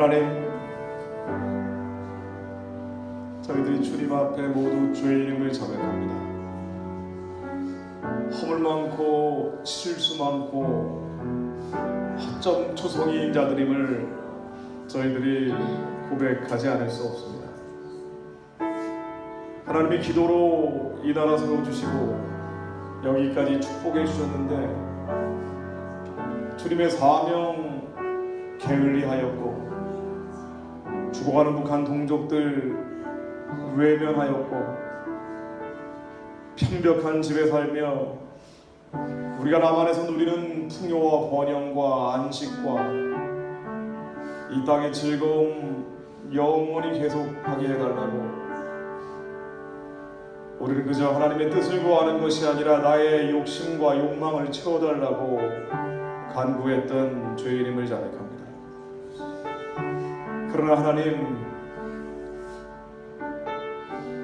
하나님, 저희들이 주님 앞에 모두 주의 이름을 자백합니다. 허물 많고 실수 많고 허점 초성인 자들임을 저희들이 고백하지 않을 수 없습니다. 하나님이 기도로 이 나라 세워주시고 여기까지 축복해 주셨는데 주님의 사명 게을리하였고 죽어가는 북한 동족들 외면하였고 편벽한 집에 살며 우리가 남한에서 누리는 풍요와 번영과 안식과 이 땅의 즐거움 영원히 계속하게 해달라고, 우리는 그저 하나님의 뜻을 구하는 것이 아니라 나의 욕심과 욕망을 채워달라고 간구했던 주의 이름을 자백합니다. 그러나 하나님,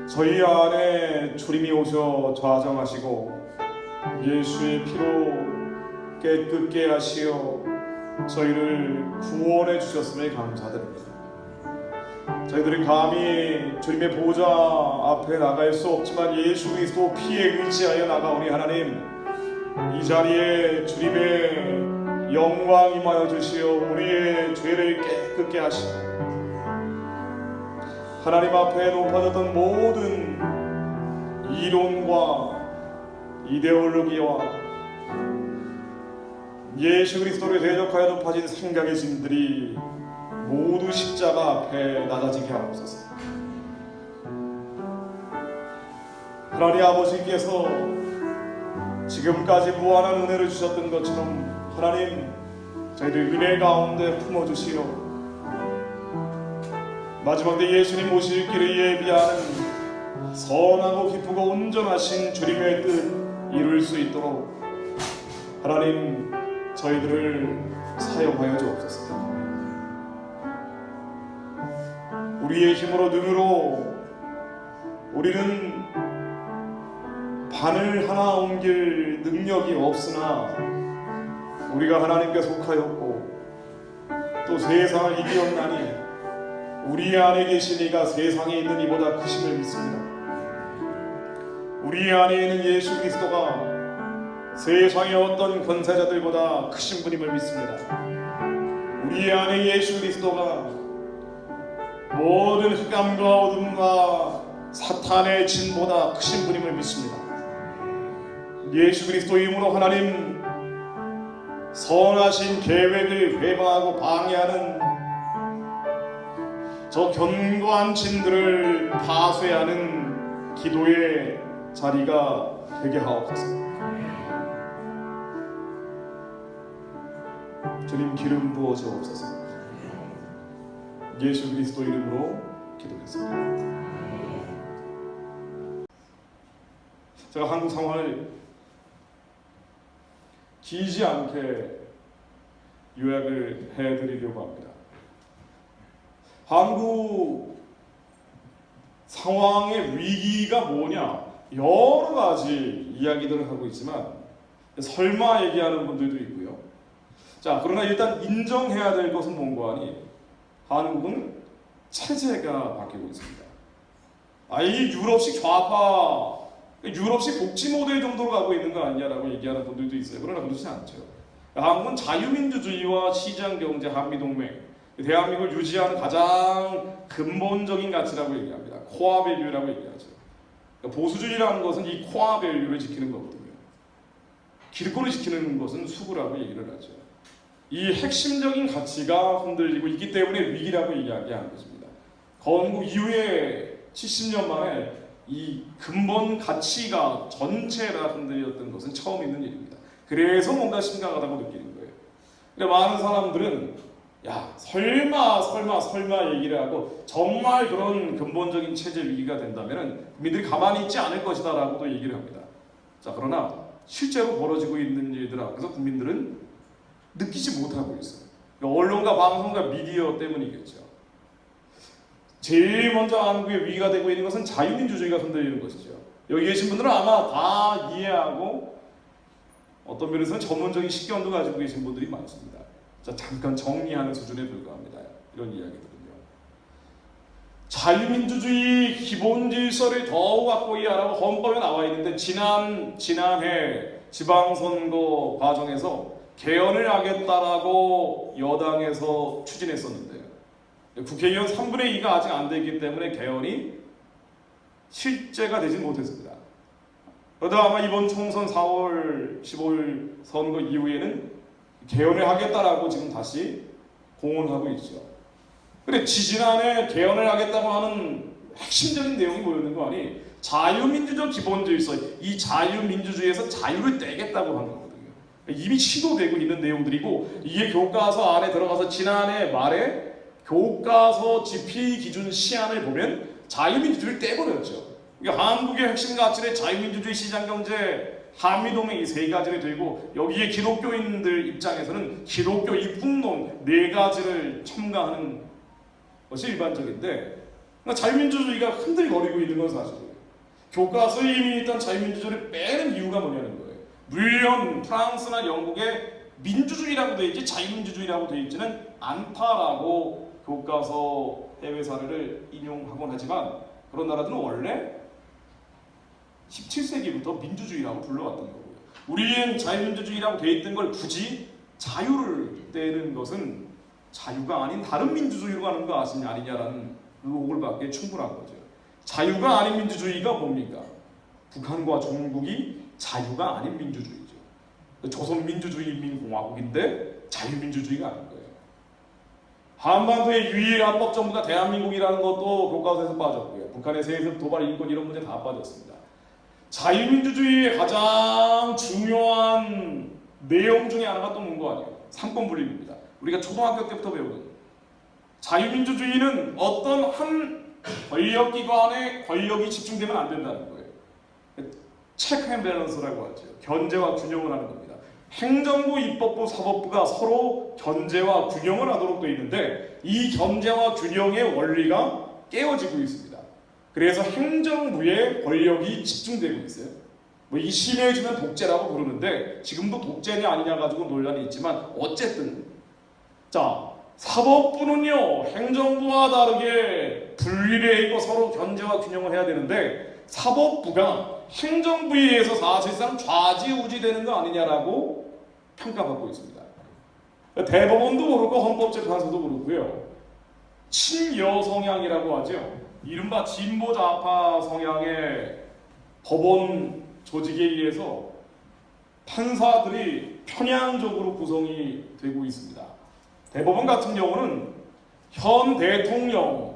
저희 안에 주님이 오셔 좌정하시고 예수의 피로 깨끗게 하시어 저희를 구원해 주셨음에 감사드립니다. 저희들은 감히 주님의 보좌 앞에 나갈 수 없지만 예수 그리스도 피에 의지하여 나가오니 하나님, 이 자리에 주님의 영광 임하여 주시어 우리의 죄를 깨끗게 하시고 하나님 앞에 높아졌던 모든 이론과 이데올로기와 예수 그리스도를 대적하여 높아진 생각의 짐들이 모두 십자가 앞에 낮아지게 하옵소서. 하나님 아버지께서 지금까지 무한한 은혜를 주셨던 것처럼 하나님, 저희들 은혜 가운데 품어주시어 마지막 때 예수님 오실 길을 예비하는 선하고 기쁘고 온전하신 주님의 뜻 이룰 수 있도록 하나님, 저희들을 사용하여 주옵소서. 우리의 힘으로 능으로 우리는 바늘 하나 옮길 능력이 없으나 우리가 하나님께 속하였고 또 세상을 이기었나니 우리 안에 계신 이가 세상에 있는 이보다 크심을 믿습니다. 우리 안에 있는 예수 그리스도가 세상의 어떤 권세자들보다 크신 분임을 믿습니다. 우리 안에 예수 그리스도가 모든 흑암과 어둠과 사탄의 진보다 크신 분임을 믿습니다. 예수 그리스도의 이름으로 하나님, 선하신 계획을 회방하고 방해하는 저 견고한 진들을 파쇄하는 기도의 자리가 되게 하옵소서. 주님 기름 부어 주옵소서. 예수 그리스도 이름으로 기도했습니다. 제가 한국 상황을 길지 않게 요약을 해드리려고 합니다. 한국 상황의 위기가 뭐냐, 여러 가지 이야기들을 하고 있지만 설마 얘기하는 분들도 있고요. 자, 그러나 일단 인정해야 될 것은 뭔가 하니 한국은 체제가 바뀌고 있습니다. 이 유럽식 좌파, 유럽식 복지 모델 정도로 가고 있는 거 아니냐라고 얘기하는 분들도 있어요. 그러나 그렇지 않죠. 한국은 자유민주주의와 시장경제 한미동맹, 대한민국을 유지하는 가장 근본적인 가치라고 얘기합니다. 코어 밸류라고 얘기하죠. 보수주의라는 것은 이 코어 밸류를 지키는 거거든요. 기득권을 지키는 것은 수구라고 얘기를 하죠. 이 핵심적인 가치가 흔들리고 있기 때문에 위기라고 이야기하는 것입니다. 건국 이후에 70년 만에 이 근본 가치가 전체가 흔들렸던 것은 처음 있는 일입니다. 그래서 뭔가 심각하다고 느끼는 거예요. 근데 많은 사람들은 설마 얘기를 하고 정말 그런 근본적인 체제 위기가 된다면 국민들이 가만히 있지 않을 것이다 라고도 얘기를 합니다. 자, 그러나 실제로 벌어지고 있는 일들 앞에서 국민들은 느끼지 못하고 있어요. 언론과 방송과 미디어 때문이겠죠. 제일 먼저 한국의 위기가 되고 있는 것은 자유민주주의가 흔들리는 것이죠. 여기 계신 분들은 아마 다 이해하고 어떤 면에서는 전문적인 식견도 가지고 계신 분들이 많습니다. 자, 잠깐 정리하는 수준에 불과합니다. 이런 이야기들은요. 자유민주주의 기본 질서를 더욱 확고히 하라고 헌법에 나와 있는데 지난해 지방선거 과정에서 개헌을 하겠다라고 여당에서 추진했었는데요. 국회의원 3분의 2가 아직 안 되기 때문에 개헌이 실제가 되지 못했습니다. 그러다 아마 이번 총선 4월 15일 선거 이후에는 개헌을 하겠다라고 지금 다시 공언하고 있죠. 근데 지지난해 개헌을 하겠다고 하는 핵심적인 내용이 뭐였는 거 아니? 자유민주적 기본질서, 이 자유민주주의에서 자유를 떼겠다고 하는 거거든요. 이미 시도되고 있는 내용들이고, 이게 교과서 안에 들어가서 지난해 말에 교과서 집필 기준 시안을 보면 자유민주주의를 떼버렸죠. 그러니까 한국의 핵심 가치를 자유민주주의, 시장경제, 한미동맹 이 세 가지를 들고, 여기에 기독교인들 입장에서는 기독교 입국론 네 가지를 첨가하는 것이 일반적인데, 그러니까 자유민주주의가 흔들거리고 있는 건 사실이에요. 교과서에 이미 있던 자유민주주의를 빼는 이유가 뭐냐는 거예요. 물론 프랑스나 영국의 민주주의라고 되어 있지 자유민주주의라고 되어 있지는 않다라고 교과서 해외 사례를 인용하곤 하지만, 그런 나라들은 원래 17세기부터 민주주의라고 불러왔던 거고요. 우리는 자유민주주의라고 되어 있던 걸 굳이 자유를 떼는 것은 자유가 아닌 다른 민주주의로 가는 거 아니냐라는 의혹을 받기에 충분한 거죠. 자유가 아닌 민주주의가 뭡니까? 북한과 중국이 자유가 아닌 민주주의죠. 조선민주주의인민공화국인데 자유민주주의가 아닌 거예요. 한반도의 유일 합법 정부가 대한민국이라는 것도 교과서에서 빠졌고요. 북한의 세습, 도발, 인권 이런 문제 다 빠졌습니다. 자유민주주의의 가장 중요한 내용 중에 하나가 또 뭔가 아니에요. 삼권분립입니다. 우리가 초등학교 때부터 배우는 자유민주주의는 어떤 한 권력기관에 권력이 집중되면 안 된다는 거예요. 체크 앤 밸런스라고 하죠. 견제와 균형을 하는 겁니다. 행정부, 입법부, 사법부가 서로 견제와 균형을 하도록 되어 있는데, 이 견제와 균형의 원리가 깨어지고 있습니다. 그래서 행정부의 권력이 집중되고 있어요. 이 심해지면 독재라고 부르는데, 지금도 독재냐 아니냐 가지고 논란이 있지만 어쨌든, 자, 사법부는요 행정부와 다르게 분리되어 있고 서로 견제와 균형을 해야 되는데, 사법부가 행정부에 의해서 사실상 좌지우지되는 거 아니냐라고 평가받고 있습니다. 대법원도 그렇고 헌법재판소도 그렇고요. 친여 성향이라고 하죠. 이른바 진보 좌파 성향의 법원 조직에 의해서 판사들이 편향적으로 구성이 되고 있습니다. 대법원 같은 경우는 현 대통령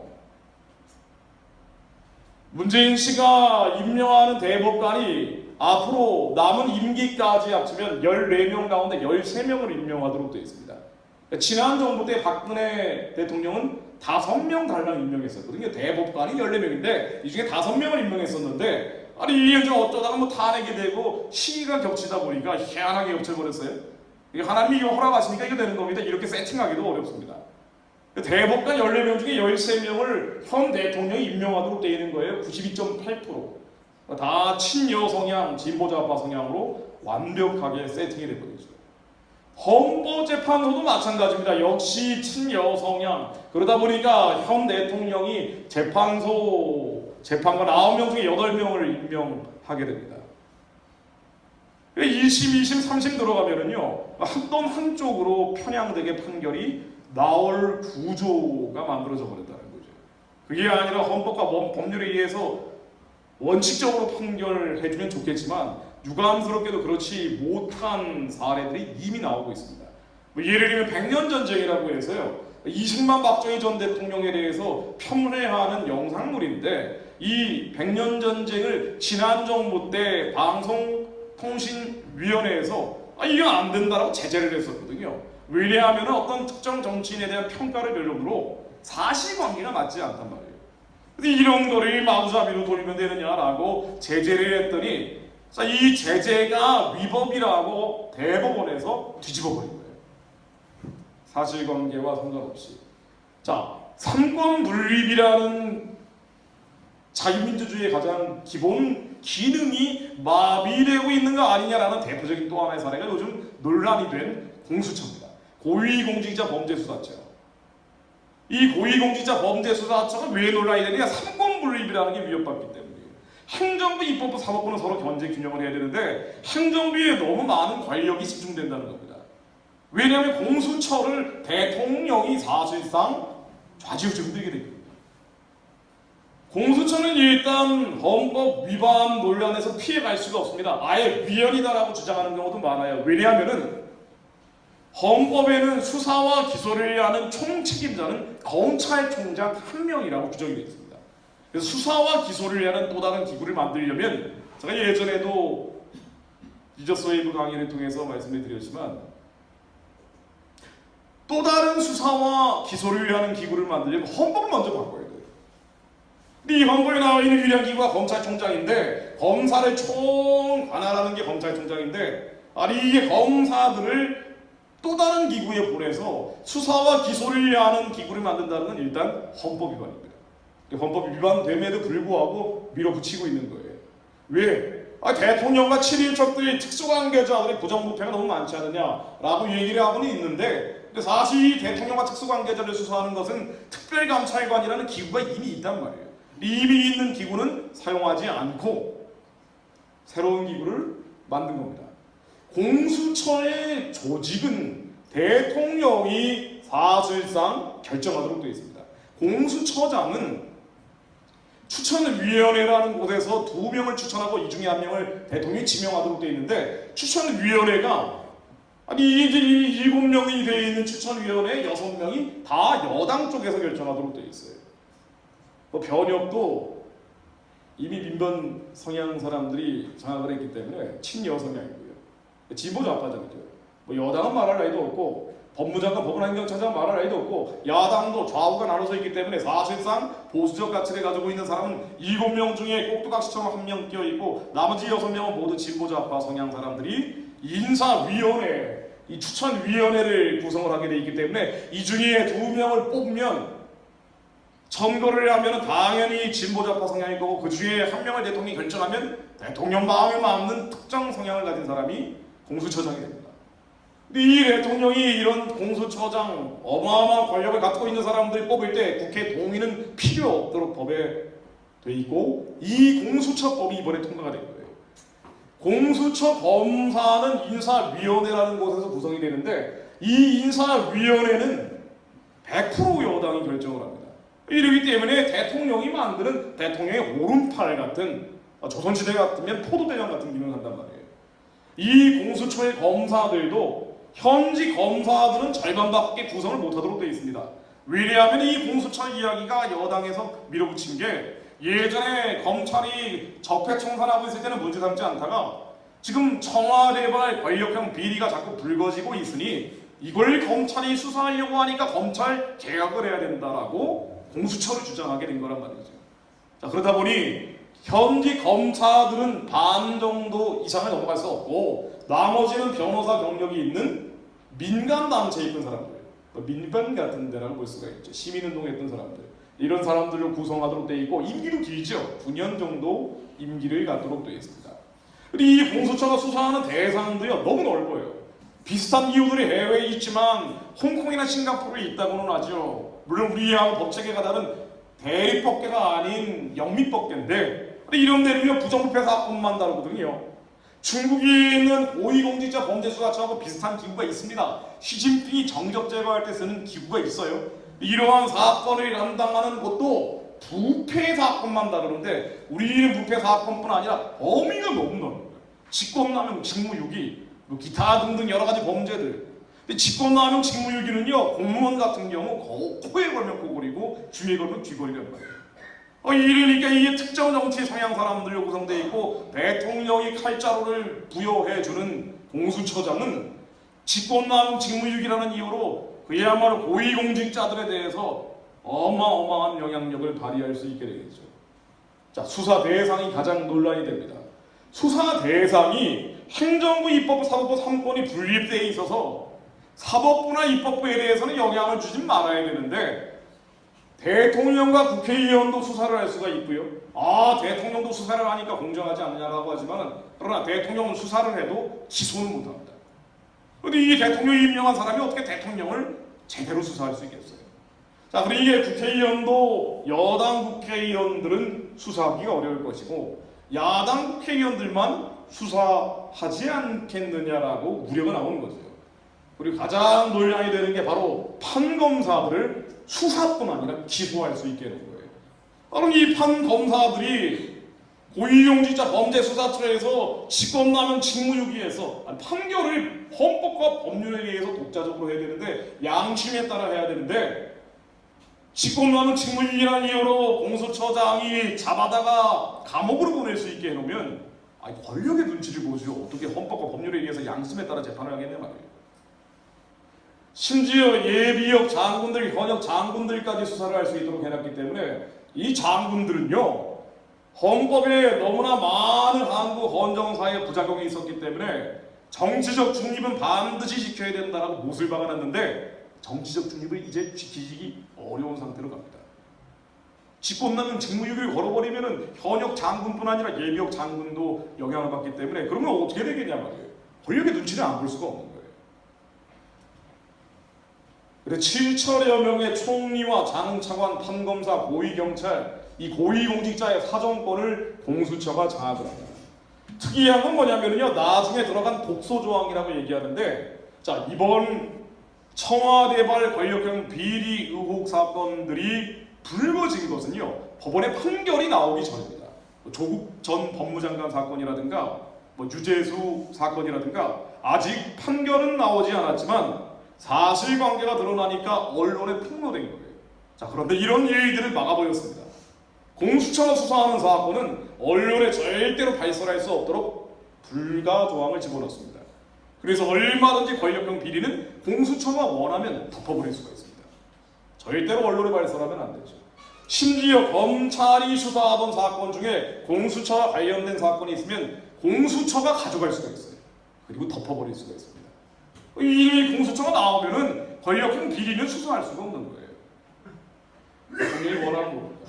문재인 씨가 임명하는 대법관이 앞으로 남은 임기까지 합치면 14명 가운데 13명을 임명하도록 되어 있습니다. 지난 정부 때 박근혜 대통령은 5명 달랑 임명했었거든요. 대법관이 14명인데 이 중에 5명을 임명했었는데, 아니 이게 어쩌다가 뭐 탄핵이 되고 시기가 겹치다 보니까 희한하게 겹쳐버렸어요. 하나님이 이거 허락하시니까 이거 되는 겁니다. 이렇게 세팅하기도 어렵습니다. 대법관 14명 중에 13명을 현 대통령이 임명하도록 되어 있는 거예요. 92.8%. 다 친여 성향, 진보좌파 성향으로 완벽하게 세팅이 되거든요. 헌법재판소도 마찬가지입니다. 역시 친여 성향. 그러다 보니까 현 대통령이 재판관 9명 중에 8명을 임명하게 됩니다. 1심, 2심, 3심 들어가면은요, 어떤 한쪽으로 편향되게 판결이 나올 구조가 만들어져 버렸다는 거죠. 그게 아니라 헌법과 법률에 의해서 원칙적으로 판결해주면 좋겠지만 유감스럽게도 그렇지 못한 사례들이 이미 나오고 있습니다. 예를 들면 백년전쟁이라고 해서요, 이승만 박정희 전 대통령에 대해서 편애하는 영상물인데, 이 백년전쟁을 지난 정부 때 방송통신위원회에서 이거 안 된다라고 제재를 했었거든요. 왜냐하면 어떤 특정 정치인에 대한 평가를 결론으로 사실관계가 맞지 않단 말이에요. 근데 이런 거를 마구잡이로 돌리면 되느냐라고 제재를 했더니, 이 제재가 위법이라고 대법원에서 뒤집어버린 거예요. 사실관계와 상관없이. 자, 삼권분립이라는 자유민주주의의 가장 기본 기능이 마비되고 있는 거 아니냐라는 대표적인 또 하나의 사례가 요즘 논란이 된 공수처입니다. 고위공직자 범죄수사처. 이 고위공직자 범죄수사처가 왜 논란이 되느냐? 삼권분립이라는 게 위협받기 때문이에요. 행정부, 입법부, 사법부는 서로 견제 균형을 해야 되는데 행정부에 너무 많은 권력이 집중된다는 겁니다. 왜냐하면 공수처를 대통령이 사실상 좌지우지흔들게 됩니다. 공수처는 일단 헌법 위반 논란에서 피해갈 수가 없습니다. 아예 위헌이다라고 주장하는 경우도 많아요. 왜냐하면은 헌법에는 수사와 기소를 하는 총책임자는 검찰총장 한 명이라고 규정이 되어 있습니다. 그래서 수사와 기소를 하는 또 다른 기구를 만들려면 제가 예전에도 리저스웨이브 강의를 통해서 말씀을 드렸지만 또 다른 수사와 기소를 위한 기구를 만들려면 헌법을 먼저 바꿔야 돼요. 근데 이 헌법에 나와 있는 유일한 기구가 검찰총장인데 검사를 총관할하는 게 검찰총장인데 아니 이게 검사들을 또 다른 기구에 보내서 수사와 기소를 하는 기구를 만든다는 건 일단 헌법 위반입니다. 헌법 위반됨에도 불구하고 밀어붙이고 있는 거예요. 왜? 대통령과 친인척들이 특수관계자들의 부정부패가 너무 많지 않느냐라고 얘기를 하고는 있는데 사실 이 대통령과 특수관계자를 수사하는 것은 특별감찰관이라는 기구가 이미 있단 말이에요. 이미 있는 기구는 사용하지 않고 새로운 기구를 만든 겁니다. 공수처의 조직은 대통령이 사실상 결정하도록 되어 있습니다. 공수처장은 추천위원회라는 곳에서 2명을 추천하고 이 중에 1명을 대통령이 지명하도록 되어 있는데 추천위원회가 아니 이제 7명이 되어 있는 추천위원회 6명이 다 여당 쪽에서 결정하도록 되어 있어요. 변혁도 이미 민변 성향 사람들이 장악을 했기 때문에 친여 성향이고요. 진보 좌파적이죠. 여당은 말할 나위도 없고 법무장관, 법원행정처장 말할 나위도 없고 야당도 좌우가 나눠져 있기 때문에 사실상 보수적 가치를 가지고 있는 사람은 7명 중에 꼭두각시처럼 1명 끼어있고 나머지 6명은 모두 진보 좌파 성향 사람들이 인사위원회, 이 추천위원회를 구성을 하게 돼 있기 때문에 이 중에 2명을 뽑으면 선거를 하면 당연히 진보 좌파 성향일 거고 그 중에 1명을 대통령이 결정하면 대통령 마음에 맞는 특정 성향을 가진 사람이 공수처장이 됩니다. 근데 이 대통령이 이런 공수처장 어마어마한 권력을 갖고 있는 사람들을 뽑을 때 국회 동의는 필요 없도록 법에 돼 있고 이 공수처법이 이번에 통과가 된 거예요. 공수처 검사는 인사위원회라는 곳에서 구성이 되는데 이 인사위원회는 100% 여당이 결정을 합니다. 이러기 때문에 대통령이 만드는 대통령의 오른팔 같은 조선시대 같으면 포도대장 같은 기능을 한단 말이에요. 이 공수처의 검사들도 현직 검사들은 절반밖에 구성을 못하도록 되어 있습니다. 왜냐하면 이 공수처 이야기가 여당에서 밀어붙인 게 예전에 검찰이 적폐청산하고 있을 때는 문제 삼지 않다가 지금 청와대발 권력형 비리가 자꾸 불거지고 있으니 이걸 검찰이 수사하려고 하니까 검찰 개혁을 해야 된다라고 공수처를 주장하게 된 거란 말이죠. 자, 그러다 보니 현직 검사들은 반 정도 이상을 넘어갈 수 없고 나머지는 변호사 경력이 있는 민간 단체에 있던 사람들, 민변 같은 데라고 볼 수가 있죠. 시민운동에 했던 사람들, 이런 사람들을 구성하도록 되어 있고 임기도 길죠. 9년 정도 임기를 갖도록 되어 있습니다. 그리고 이 공수처가 수사하는 대상들이 너무 넓어요. 비슷한 이유들이 해외에 있지만 홍콩이나 싱가포르에 있다고는 하죠. 물론 우리하고 법체계가 다른 대립법계가 아닌 영미법계인데 이런 데는 부정부패 사건만 다루거든요. 중국에 있는 고위공직자 범죄수사처하고 비슷한 기구가 있습니다. 시진핑이 정적 제거할 때 쓰는 기구가 있어요. 이러한 사건을 담당하는 곳도 부패 사건만 다루는데 우리는 부패 사건뿐 아니라 범위가 너무 넓은 거예요. 직권남용, 직무유기, 기타 등등 여러 가지 범죄들. 근데 직권남용, 직무유기는요 공무원 같은 경우 코에 걸면 코골이고 귀에 걸면 귀걸이란 말이에요. 이러니까 이게 특정 정치 성향 사람들로 구성되어 있고 대통령이 칼자루를 부여해주는 공수처장은 직권남용, 직무유기라는 이유로 그야말로 고위공직자들에 대해서 어마어마한 영향력을 발휘할 수 있게 되겠죠. 자, 수사 대상이 가장 논란이 됩니다. 수사 대상이 행정부, 입법부, 사법부 3권이 분립되어 있어서 사법부나 입법부에 대해서는 영향을 주지 말아야 되는데 대통령과 국회의원도 수사를 할 수가 있고요. 대통령도 수사를 하니까 공정하지 않느냐라고 하지만 그러나 대통령은 수사를 해도 기소는 못합니다. 그런데 이 대통령이 임명한 사람이 어떻게 대통령을 제대로 수사할 수 있겠어요? 자, 그리고 이게 국회의원도 여당 국회의원들은 수사하기가 어려울 것이고 야당 국회의원들만 수사하지 않겠느냐라고 우려가 나오는 거죠. 그리고 가장 논란이 되는 게 바로 판검사들을 수사뿐 아니라 기소할 수 있게 되는 거예요. 그럼 이 판검사들이 고위공직자 범죄수사처에서 직권남용 직무유기에서 판결을 헌법과 법률에 의해서 독자적으로 해야 되는데 양심에 따라 해야 되는데 직권남용 직무유기라는 이유로 공수처장이 잡아다가 감옥으로 보낼 수 있게 해놓으면 권력의 눈치를 보죠. 어떻게 헌법과 법률에 의해서 양심에 따라 재판을 하겠냐 말이에요. 심지어 예비역 장군들, 현역 장군들까지 수사를 할 수 있도록 해놨기 때문에 이 장군들은요 헌법에 너무나 많은 한국 헌정사의 부작용이 있었기 때문에 정치적 중립은 반드시 지켜야 된다라고 못을 박아놨는데 정치적 중립을 이제 지키기 어려운 상태로 갑니다. 직권남용 직무유기를 걸어버리면은 현역 장군뿐 아니라 예비역 장군도 영향을 받기 때문에 그러면 어떻게 되겠냐 말이에요. 권력의 눈치를 안 볼 수가 없는 거예요. 그래서 7천여 명의 총리와 장차관, 판검사, 고위경찰 이 고위공직자의 사정권을 공수처가 장악을 합니다. 특이한 건 뭐냐면요, 나중에 들어간 독소조항이라고 얘기하는데, 자 이번 청와대발 권력형 비리 의혹 사건들이 불거진 것은요 법원의 판결이 나오기 전입니다. 조국 전 법무장관 사건이라든가 유재수 사건이라든가 아직 판결은 나오지 않았지만 사실관계가 드러나니까 언론에 폭로된 거예요. 자, 그런데 이런 일들을 막아버렸습니다. 공수처가 수사하는 사건은 언론에 절대로 발설할 수 없도록 불가 조항을 집어넣습니다. 그래서 얼마든지 권력형 비리는 공수처가 원하면 덮어버릴 수가 있습니다. 절대로 언론에 발설하면 안 되죠. 심지어 검찰이 수사하던 사건 중에 공수처와 관련된 사건이 있으면 공수처가 가져갈 수가 있어요. 그리고 덮어버릴 수가 있습니다. 이 공수처가 나오면은 권력형 비리는 수사할 수가 없는 거예요. 본인이 원하는 겁니다.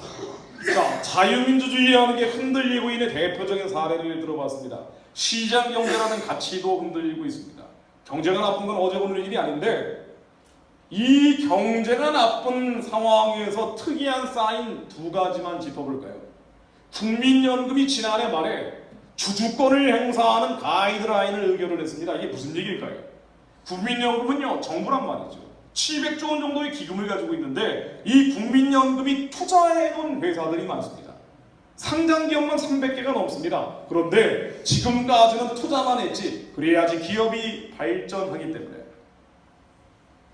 자, 자유민주주의라는 게 흔들리고 있는 대표적인 사례를 들어봤습니다. 시장 경제라는 가치도 흔들리고 있습니다. 경제가 나쁜 건 어제 오늘 일이 아닌데 이 경제가 나쁜 상황에서 특이한 사인 두 가지만 짚어볼까요? 국민연금이 지난해 말에 주주권을 행사하는 가이드라인을 의결을 했습니다. 이게 무슨 얘기일까요? 국민연금은요 정부란 말이죠. 700조 원 정도의 기금을 가지고 있는데 이 국민연금이 투자해놓은 회사들이 많습니다. 상장 기업만 300개가 넘습니다. 그런데 지금까지는 투자만 했지 그래야지 기업이 발전하기 때문에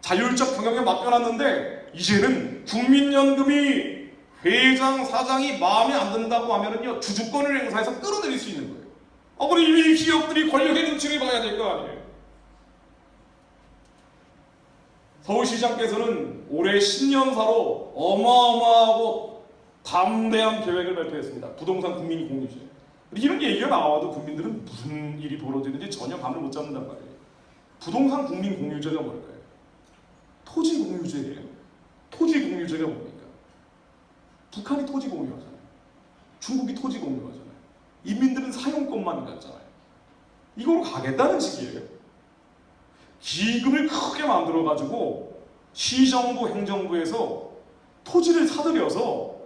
자율적 경영에 맡겨놨는데 이제는 국민연금이 회장, 사장이 마음에 안 든다고 하면은요 주주권을 행사해서 끌어들일 수 있는 거예요. 그럼 이 기업들이 권력의 눈치를 봐야 될 거 아니에요. 서울시장께서는 올해 신년사로 어마어마하고 담대한 계획을 발표했습니다. 부동산 국민 공유제. 이런 얘기가 나와도 국민들은 무슨 일이 벌어지는지 전혀 감을 못 잡는단 말이에요. 부동산 국민 공유제가 뭘까요? 토지 공유제예요. 토지 공유제가 뭡니까? 북한이 토지 공유하잖아요. 중국이 토지 공유하잖아요. 인민들은 사용권만 갖잖아요. 이거로 가겠다는 식이에요. 기금을 크게 만들어가지고 시정부, 행정부에서 토지를 사들여서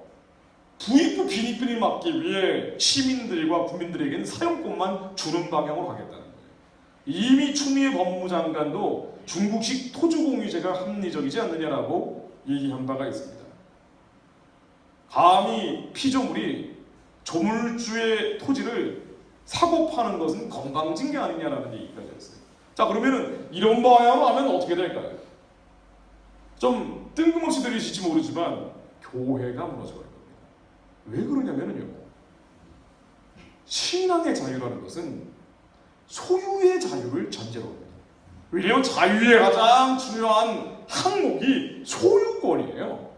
부익부 빈익빈을 막기 위해 시민들과 국민들에게는 사용권만 주는 방향으로 가겠다는 거예요. 이미 추미애 법무장관도 중국식 토지공유제가 합리적이지 않느냐라고 얘기한 바가 있습니다. 감히 피조물이 조물주의 토지를 사고 파는 것은 건방진 게 아니냐라는 얘기까지 했어요. 자, 그러면은 이런 방향으로 하면 어떻게 될까요? 좀 뜬금없이 들리실지 모르지만 교회가 무너져 버릴 겁니다. 왜 그러냐면요, 신앙의 자유라는 것은 소유의 자유를 전제로 합니다. 왜냐하면 자유의 가장 중요한 항목이 소유권이에요.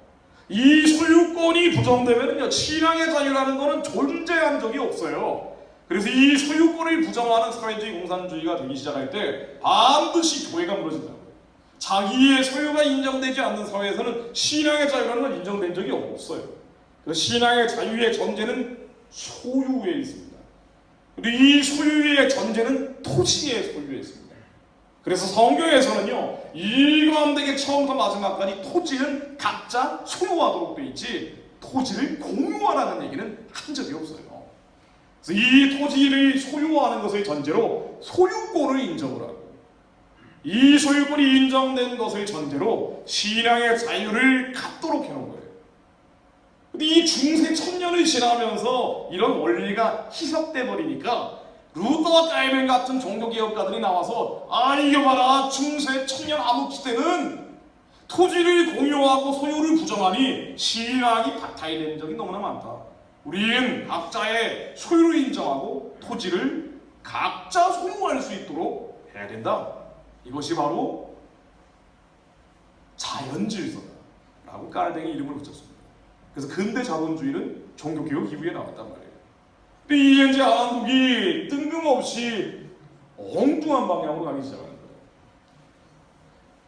이 소유권이 부정되면요 신앙의 자유라는 것은 존재한 적이 없어요. 그래서 이 소유권을 부정하는 사회주의 공산주의가 되기 시작할 때 반드시 교회가 무너진다고요. 자기의 소유가 인정되지 않는 사회에서는 신앙의 자유라는 건 인정된 적이 없어요. 그래서 신앙의 자유의 전제는 소유에 있습니다. 그리고 이 소유의 전제는 토지의 소유에 있습니다. 그래서 성경에서는요, 일관되게 처음부터 마지막까지 토지는 각자 소유하도록 돼 있지 토지를 공유하라는 얘기는 한 적이 없어요. 그래서 이 토지를 소유하는 것을 전제로 소유권을 인정을 하고, 이 소유권이 인정된 것을 전제로 신앙의 자유를 갖도록 해놓은 거예요. 근데 이 중세 천년을 지나면서 이런 원리가 희석돼 버리니까 루터 깔빈 같은 종교개혁가들이 나와서 이거 봐라, 중세 천년 암흑 시대는 토지를 공유하고 소유를 부정하니 신앙이 박탈된 적이 너무나 많다. 우리는 각자의 소유를 인정하고 토지를 각자 소유할 수 있도록 해야 된다. 이것이 바로 자연질서다라고 깔뱅이 이름을 붙였습니다. 그래서 근대 자본주의는 종교개혁 이후에 나왔단 말이에요. 근데 이 현재 한국이 뜬금없이 엉뚱한 방향으로 가기 시작하는 거예요.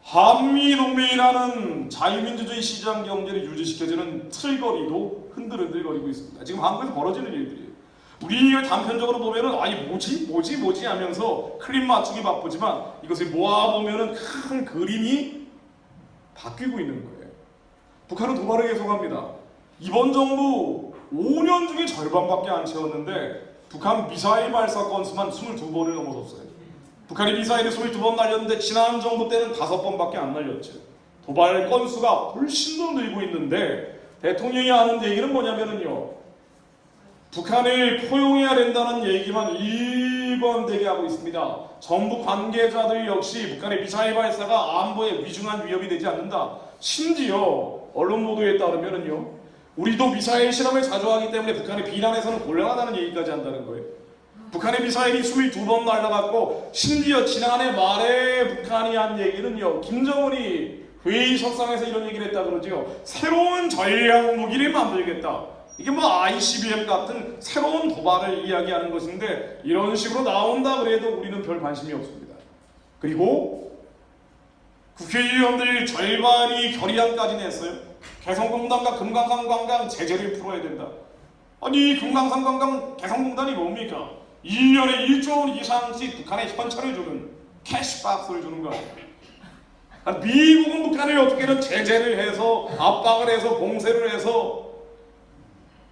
한미동맹이라는 자유민주주의 시장 경제를 유지시켜주는 틀거리도 흔들흔들거리고 있습니다. 지금 한국에서 벌어지는 일들이에요. 우리 단편적으로 보면은 뭐지 하면서 클립 맞추기 바쁘지만 이것을 모아보면은 큰 그림이 바뀌고 있는 거예요. 북한은 도발을 계속합니다. 이번 정부 5년 중에 절반밖에 안 채웠는데 북한 미사일 발사 건수만 22번을 넘어섰어요. 북한이 미사일을 22번 날렸는데 지난 정부 때는 5번밖에 안 날렸죠. 도발 건수가 훨씬 더 늘고 있는데 대통령이 하는 얘기는 뭐냐면은요, 북한을 포용해야 된다는 얘기만 일관되게 하고 있습니다. 정부 관계자들 역시 북한의 미사일 발사가 안보에 위중한 위협이 되지 않는다. 심지어 언론 보도에 따르면은요, 우리도 미사일 실험을 자주 하기 때문에 북한의 비난에서는 곤란하다는 얘기까지 한다는 거예요. 북한의 미사일이 22번 날아갔고, 심지어 지난해 말에 북한이 한 얘기는요, 김정은이 회의석상에서 이런 얘기를 했다 그러죠. 새로운 전략 무기를 만들겠다. 이게 뭐 ICBM 같은 새로운 도발을 이야기하는 것인데 이런 식으로 나온다 그래도 우리는 별 관심이 없습니다. 그리고 국회의원들 절반이 결의안까지 냈어요. 개성공단과 금강산 관광 제재를 풀어야 된다. 아니, 금강산 관광 개성공단이 뭡니까? 1년에 1조 원 이상씩 북한에 현찰을 주는 캐시박스를 주는 거 아니에요. 미국은 북한을 어떻게든 제재를 해서 압박을 해서 봉쇄를 해서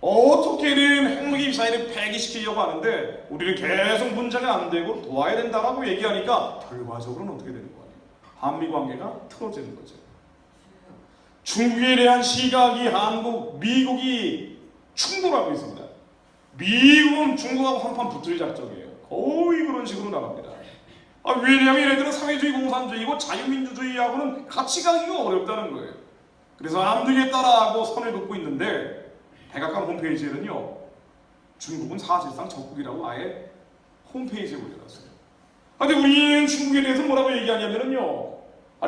어떻게든 핵무기 미사일을 폐기시키려고 하는데 우리는 계속 문제가 안 되고 도와야 된다라고 얘기하니까 결과적으로는 어떻게 되는 거 아니에요? 한미 관계가 틀어지는 거죠. 중국에 대한 시각이 미국이 충돌하고 있습니다. 미국은 중국하고 한판 붙을 작정이에요. 거의 그런 식으로 나갑니다. 왜냐하면 얘네들은 사회주의 공산주의고 자유민주주의하고는 같이 가기가 어렵다는 거예요. 그래서 안 되겠다라고 선을 긋고 있는데 백악관 홈페이지에는요, 중국은 사실상 적국이라고 아예 홈페이지에 올려놨어요. 근데 우리는 중국에 대해서 뭐라고 얘기하냐면요,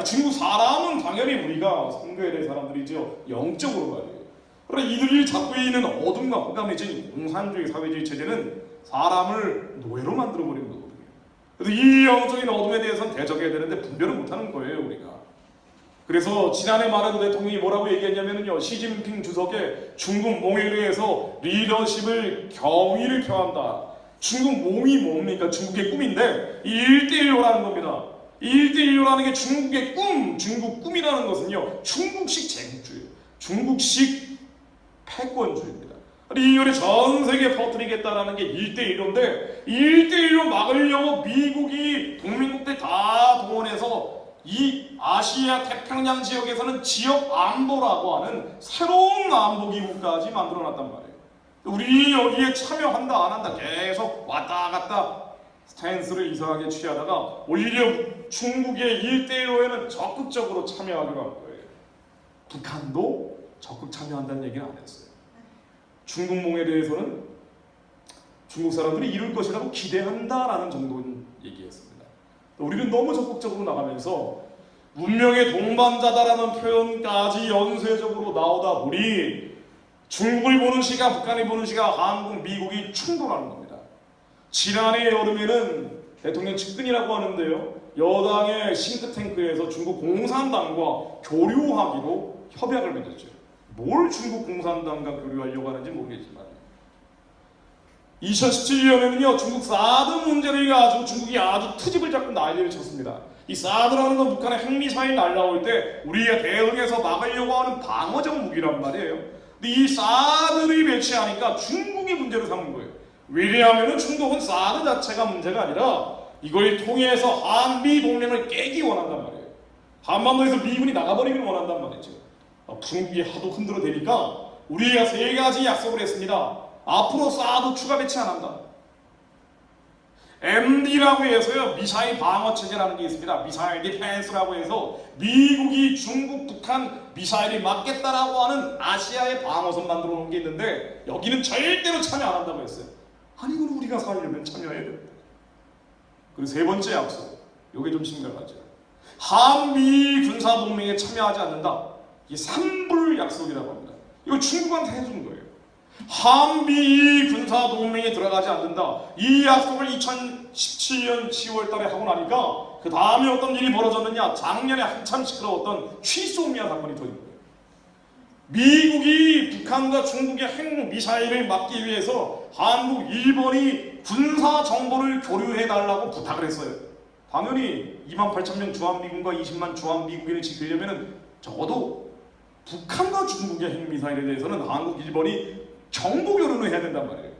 중국 사람은 당연히 우리가 선거에 대한 사람들이죠. 영적으로 말이에요. 그러나 이들이 잡고 있는 어둠과 호감해진 공산주의 사회주의 체제는 사람을 노예로 만들어버리는 거거든요. 그래서 이 영적인 어둠에 대해서는 대적해야 되는데 분별을 못하는 거예요, 우리가. 그래서 지난해 말에도 대통령이 뭐라고 얘기했냐면요, 시진핑 주석의 중국 몽에 대해서 리더십을 경의를 표한다. 중국 몽이 뭡니까? 중국의 꿈인데 1대1로라는 겁니다. 1대1로라는 게 중국의 꿈, 중국 꿈이라는 것은요, 중국식 제국주의예요. 중국식 패권주의입니다. 이거를 전 세계에 퍼뜨리겠다라는 게 1대1로인데 1대1로 막으려고 미국이 동맹국들 다 동원해서 이 아시아 태평양 지역에서는 지역 안보라고 하는 새로운 안보기구까지 만들어놨단 말이에요. 우리 여기에 참여한다 안 한다 계속 왔다 갔다 스탠스를 이상하게 취하다가 오히려 중국의 1대1로에는 적극적으로 참여하기로 한 거예요. 북한도 적극 참여한다는 얘기는 안 했어요. 중국몽에 대해서는 중국 사람들이 이룰 것이라고 기대한다라는 정도는 얘기했습니다. 우리는 너무 적극적으로 나가면서 문명의 동반자다라는 표현까지 연쇄적으로 나오다 보니 중국을 보는 시각, 북한을 보는 시각, 한국, 미국이 충돌하는 겁니다. 지난해 여름에는 대통령 측근이라고 하는데요, 여당의 싱크탱크에서 중국 공산당과 교류하기로 협약을 맺었죠. 뭘 중국 공산당과 교류하려고 하는지 모르겠지만 2017년에는요 중국 사드 문제를 가지고 중국이 아주 트집을 잡고 난리를 쳤습니다. 이 사드라는 건 북한의 핵미사일 날라올 때 우리가 대응해서 막으려고 하는 방어적 무기란 말이에요. 근데 이 사드를 배치하니까 중국이 문제로 삼은 거예요. 왜냐하면 중국은 사드 자체가 문제가 아니라 이걸 통해서 한미 동맹을 깨기 원한단 말이에요. 한반도에서 미군이 나가버리기를 원한단 말이죠. 중국이 하도 흔들어대니까 우리가 세 가지 약속을 했습니다. 앞으로 사드 추가 배치 안 한다. MD라고 해서요, 미사일 방어 체제라는 게 있습니다. 미사일 디펜스라고 해서 미국이 중국, 북한 미사일이 맞겠다라고 하는 아시아의 방어선 만들어 놓은 게 있는데 여기는 절대로 참여 안 한다고 했어요. 아니 그럼 우리가 살려면 참여해야 됩니다. 그리고 세 번째 약속, 이게 좀 심각하죠. 한미 군사 동맹에 참여하지 않는다. 이게 삼불 약속이라고 합니다. 이거 중국한테 해준 거예요. 한미 군사 동맹에 들어가지 않는다. 이 약속을 2017년 10월 달에 하고 나니까 그 다음에 어떤 일이 벌어졌느냐? 작년에 한참 시끄러웠던 취소미아 사건이 터진 거예요. 미국이 북한과 중국의 핵 미사일을 막기 위해서 한국, 일본이 군사 정보를 교류해 달라고 부탁을 했어요. 당연히 28,000명 주한미군과 20만 주한미국인을 지키려면 적어도 북한과 중국의 핵미사일에 대해서는 한국, 일본이 정보 교류를 해야 된단 말이에요.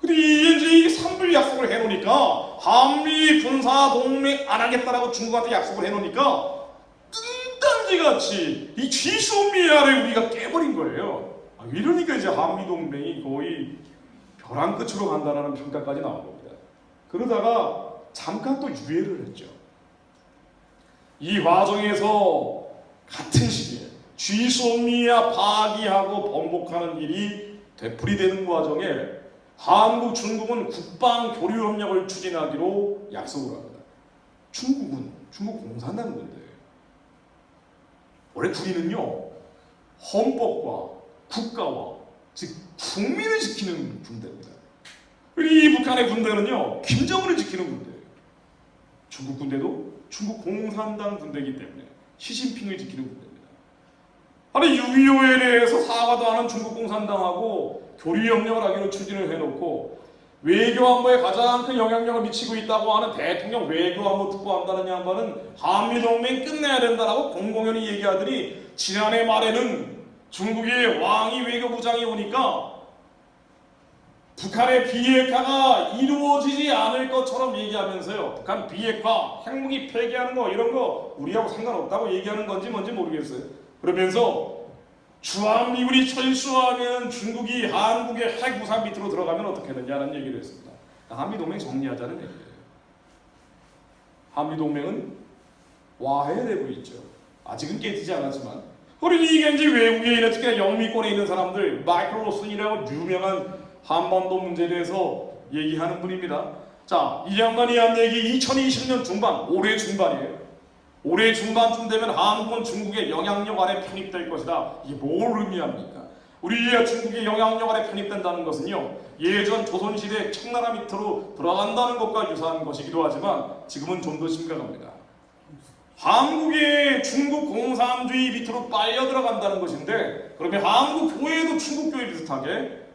근데 이게 삼불 약속을 해놓으니까 한미 군사 동맹 안 하겠다라고 중국한테 약속을 해놓으니까 뜬단지같이 이 취소미아를 우리가 깨버린 거예요. 이러니까 이제 한미 동맹이 거의 벼랑 끝으로 간다라는 평가까지 나온 겁니다. 그러다가 잠깐 또 유예를 했죠. 이 과정에서 같은 시기에 취소미아 파기하고 번복하는 일이 되풀이되는 과정에 한국, 중국은 국방 교류 협력을 추진하기로 약속을 합니다. 중국은 중국 공산당 군대예요. 원래 우리는요 헌법과 국가와 즉 국민을 지키는 군대입니다. 이 북한의 군대는요 김정은을 지키는 군대예요. 중국 군대도 중국 공산당 군대이기 때문에 시진핑을 지키는 군대입니다. 아니 6.25에 대해서 사과도 하는 중국 공산당하고 교류협력을 하기로 추진을 해놓고 외교안보에 가장 큰 영향력을 미치고 있다고 하는 대통령 외교안보 특보한다는 양반은 한미동맹 끝내야 된다라고 공공연히 얘기하더니 지난해 말에는 중국의 왕이 외교부장이 오니까 북한의 비핵화가 이루어지지 않을 것처럼 얘기하면서요. 북한 비핵화, 핵무기 폐기하는 거 이런 거 우리하고 상관없다고 얘기하는 건지 뭔지 모르겠어요. 그러면서 주한미군이 철수하면 중국이 한국의 핵 무산 밑으로 들어가면 어떻게 되냐는 얘기를 했습니다. 한미동맹 정리하자는 얘기예요. 한미동맹은 와해되고 있죠. 아직은 깨지지 않았지만 우리 이게 이제 외국에 있는 특히나 영미권에 있는 사람들 마이클 로슨이라고 유명한 한반도 문제에 대해서 얘기하는 분입니다. 자, 이 양반이 한 얘기 2020년 중반, 올해 중반이에요. 올해 중반쯤 되면 한국은 중국의 영향력 아래 편입될 것이다. 이게 뭘 의미합니까? 우리가 중국의 영향력 아래 편입된다는 것은요 예전 조선시대 청나라 밑으로 들어간다는 것과 유사한 것이기도 하지만 지금은 좀 더 심각합니다. 한국의 중국 공산주의 밑으로 빨려 들어간다는 것인데 그러면 한국 교회도 중국 교회 비슷하게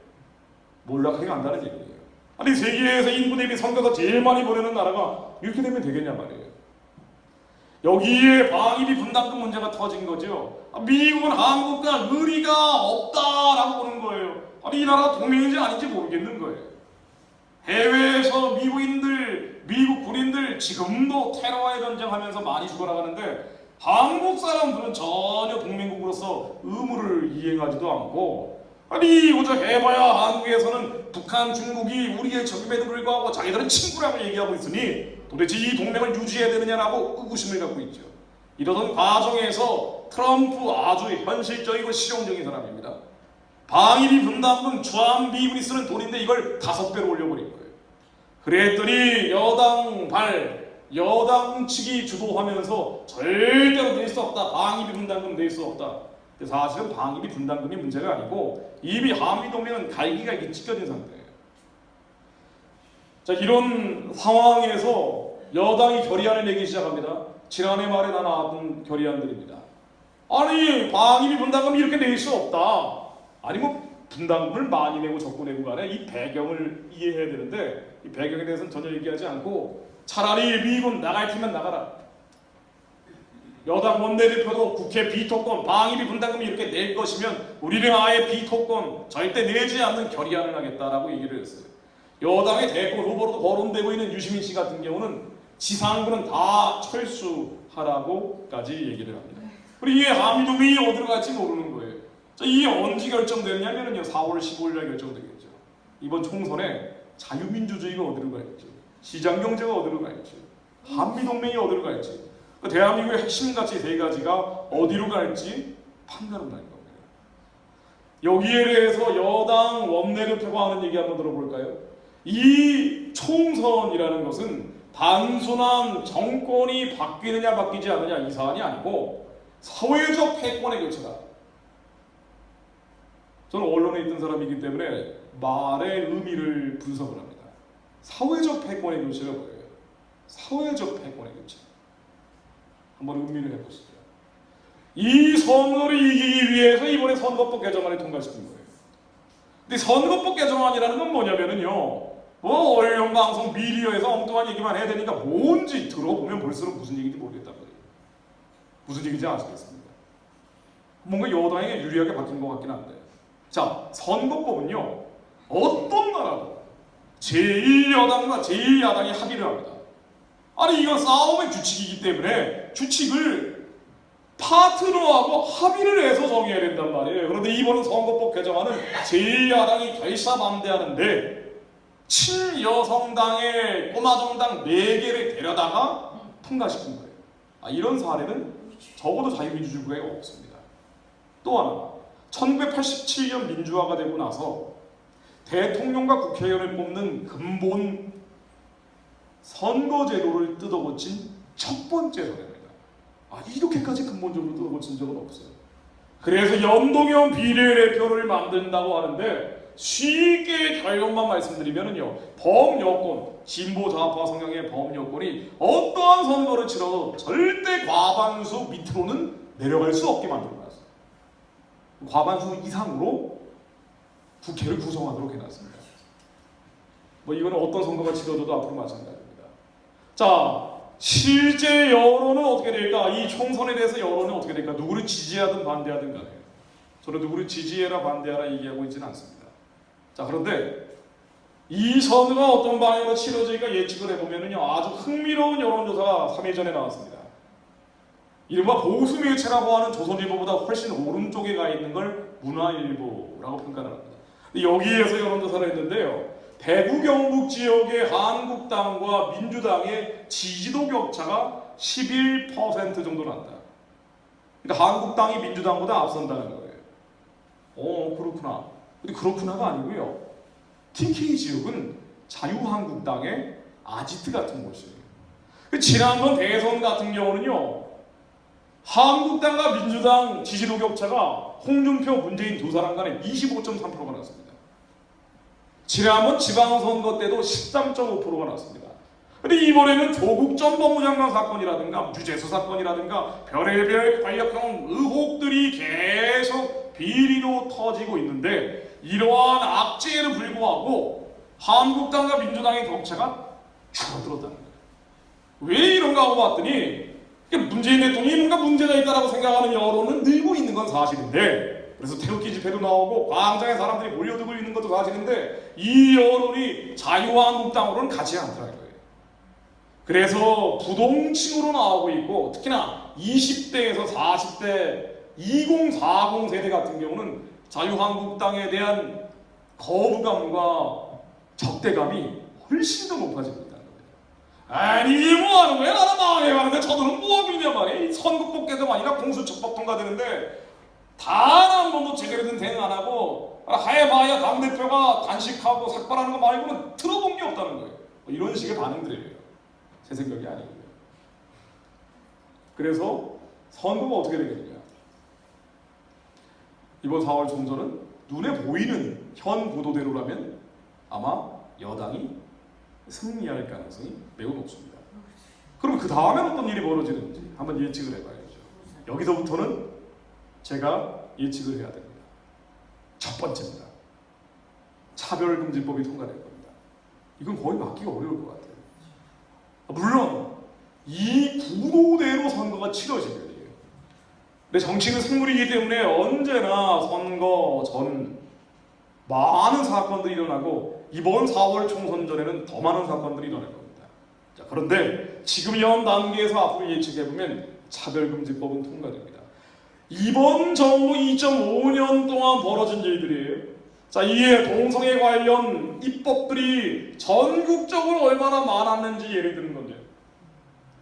몰락해 간다는 얘기예요. 아니 세계에서 인구 대비 선거가 제일 많이 보내는 나라가 이렇게 되면 되겠냐 말이에요. 여기에 방위비 분담금 문제가 터진 거죠. 미국은 한국과 의리가 없다라고 보는 거예요. 아니 이 나라가 동맹인지 아닌지 모르겠는 거예요. 해외에서 미국인들, 미국 군인들 지금도 테러와의 전쟁하면서 많이 죽어나가는데 한국 사람들은 전혀 동맹국으로서 의무를 이행하지도 않고 아니 그저 해봐야 한국에서는 북한, 중국이 우리의 적임에도 불구하고 자기들은 친구라고 얘기하고 있으니 도대체 이 동맹을 유지해야 되느냐라고 의구심을 갖고 있죠. 이러던 과정에서 트럼프 아주 현실적이고 실용적인 사람입니다. 방위비 분담금 주한미군이 쓰는 돈인데 이걸 5배로 올려버린 거예요. 그랬더니 여당 측이 주도하면서 절대로 낼 수 없다. 방위비 분담금 낼 수 없다. 근데 사실은 방위비 분담금이 문제가 아니고 이미 한미동맹은 갈기가 찢겨진 상태예요. 자, 이런 상황에서 여당이 결의안을 내기 시작합니다. 지난해 말에 나왔던 결의안들입니다. 아니 방위비 분담금 이렇게 낼 수 없다. 아니 뭐 분담금을 많이 내고 적고 내고 간에 이 배경을 이해해야 되는데 이 배경에 대해서는 전혀 얘기하지 않고 차라리 미군 나갈 테면 나가라. 여당 원내대표도 국회 비토권, 방위비 분담금 이렇게 낼 것이면 우리는 아예 비토권 절대 내지 않는 결의안을 하겠다라고 얘기를 했어요. 여당의 대권 후보로도 거론되고 있는 유시민 씨 같은 경우는 지상군은 다 철수하라고까지 얘기를 합니다. 그리고 이 한미동맹이 어디로 갈지 모르는 거예요. 자, 이게 언제 결정되느냐면요, 4월 15일날 결정되겠죠. 이번 총선에 자유민주주의가 어디로 갈지, 시장경제가 어디로 갈지, 한미동맹이 어디로 갈지, 대한민국의 핵심 가치 세 가지가 어디로 갈지 판가름 날 겁니다. 여기에 대해서 여당 원내대표가 하는 얘기 한번 들어볼까요? 이 총선이라는 것은 단순한 정권이 바뀌느냐 바뀌지 않느냐 이 사안이 아니고 사회적 패권의 교체다. 저는 언론에 있던 사람이기 때문에 말의 의미를 분석을 합니다. 사회적 패권의 교체가 뭐예요? 사회적 패권의 교체. 한번 의미를 해보시죠. 이 선거를 이기기 위해서 이번에 선거법 개정안을 통과시킨 거예요. 근데 선거법 개정안이라는 건 뭐냐면은요, 뭐 언론방송 미디어에서 엉뚱한 얘기만 해야 되니까 뭔지 들어보면 볼수록 무슨 얘기인지 모르겠단 말이에요. 무슨 얘기인지 아시겠습니까? 뭔가 여당에게 유리하게 바뀐 것 같긴 한데, 자, 선거법은요 어떤 나라도 제1여당과 제1야당이 합의를 합니다. 아니 이건 싸움의 규칙이기 때문에 규칙을 파트너하고 합의를 해서 정해야 된단 말이에요. 그런데 이번은 선거법 개정안은 제1야당이 결사반대하는데 친여성당의 꼬마정당 4개를 데려다가 통과시킨 거예요. 이런 사례는 적어도 자유민주주의에 없습니다. 또 하나, 1987년 민주화가 되고 나서 대통령과 국회의원을 뽑는 근본 선거제도를 뜯어고친 첫 번째 사례입니다. 이렇게까지 근본적으로 뜯어고친 적은 없어요. 그래서 연동형 비례대표를 만든다고 하는데 쉽게 결론만 말씀드리면요, 범여권, 진보 좌파 성향의 범여권이 어떠한 선거를 치러도 절대 과반수 밑으로는 내려갈 수 없게 만들어놨어요. 과반수 이상으로 국회를 구성하도록 해놨습니다. 뭐 이거는 어떤 선거가 치러져도 앞으로 마찬가지입니다. 자, 실제 여론은 어떻게 될까? 이 총선에 대해서 여론은 어떻게 될까? 누구를 지지하든 반대하든 간에 저는 누구를 지지해라 반대하라 얘기하고 있지는 않습니다. 자, 그런데 이 선거가 어떤 방향으로 치러질까 예측을 해보면요, 아주 흥미로운 여론조사가 3일 전에 나왔습니다. 이른바 보수 매체라고 하는 조선일보보다 훨씬 오른쪽에 가 있는 걸 문화일보라고 평가를 합니다. 여기에서 여론조사를 했는데요, 대구 경북 지역의 한국당과 민주당의 지지도 격차가 11% 정도 난다. 그러니까 한국당이 민주당보다 앞선다는 거예요. 그렇구나. 근데 그렇구나가 아니고요, TK 지역은 자유한국당의 아지트 같은 곳이에요. 지난번 대선 같은 경우는요, 한국당과 민주당 지지도 격차가 홍준표, 문재인 두 사람 간에 25.3%가 났습니다. 지난번 지방선거 때도 13.5%가 났습니다. 근데 이번에는 조국 전 법무장관 사건이라든가 유재수 사건이라든가 별의별 권력형 의혹들이 계속 비리로 터지고 있는데 이러한 악재에도 불구하고 한국당과 민주당의 격차가 줄어들었다는 거예요. 왜 이런가 하고 봤더니 문재인 대통령이 뭔가 문제가 있다고 생각하는 여론은 늘고 있는 건 사실인데, 그래서 태극기 집회도 나오고 광장에 사람들이 몰려들고 있는 것도 사실인데 이 여론이 자유한국당으로는 가지 않더라는 거예요. 그래서 부동층으로 나오고 있고, 특히나 20대에서 40대 2040 세대 같은 경우는 자유한국당에 대한 거부감과 적대감이 훨씬 더 높아집니다. 아니 뭐하는 거야? 나는 망해가는데 저들은 뭐하고 있냐 말이야. 선거법 개정안이나 공수처법 통과되는데 단 한 번도 제대로 된 대응 안 하고 해봐야 당대표가 단식하고 삭발하는 거 말고는 들어본 게 없다는 거예요. 이런 식의 반응들이에요. 제 생각이 아니고요. 그래서 선거가 어떻게 되겠느냐, 이번 4월 총선은 눈에 보이는 현 구도대로라면 아마 여당이 승리할 가능성이 매우 높습니다. 그럼 그 다음에 어떤 일이 벌어지는지 한번 예측을 해봐야죠. 여기서부터는 제가 예측을 해야 됩니다. 첫 번째입니다. 차별금지법이 통과될 겁니다. 이건 거의 막기가 어려울 것 같아요. 물론 이 구도대로 선거가 치러지면 근데 정치는 생물이기 때문에 언제나 선거 전 많은 사건들이 일어나고 이번 4월 총선 전에는 더 많은 사건들이 일어날 겁니다. 자, 그런데 지금 현 단계에서 앞으로 예측해보면 차별금지법은 통과됩니다. 이번 정부 2.5년 동안 벌어진 일들이에요. 자, 이에 동성애 관련 입법들이 전국적으로 얼마나 많았는지 예를 드는 건데요.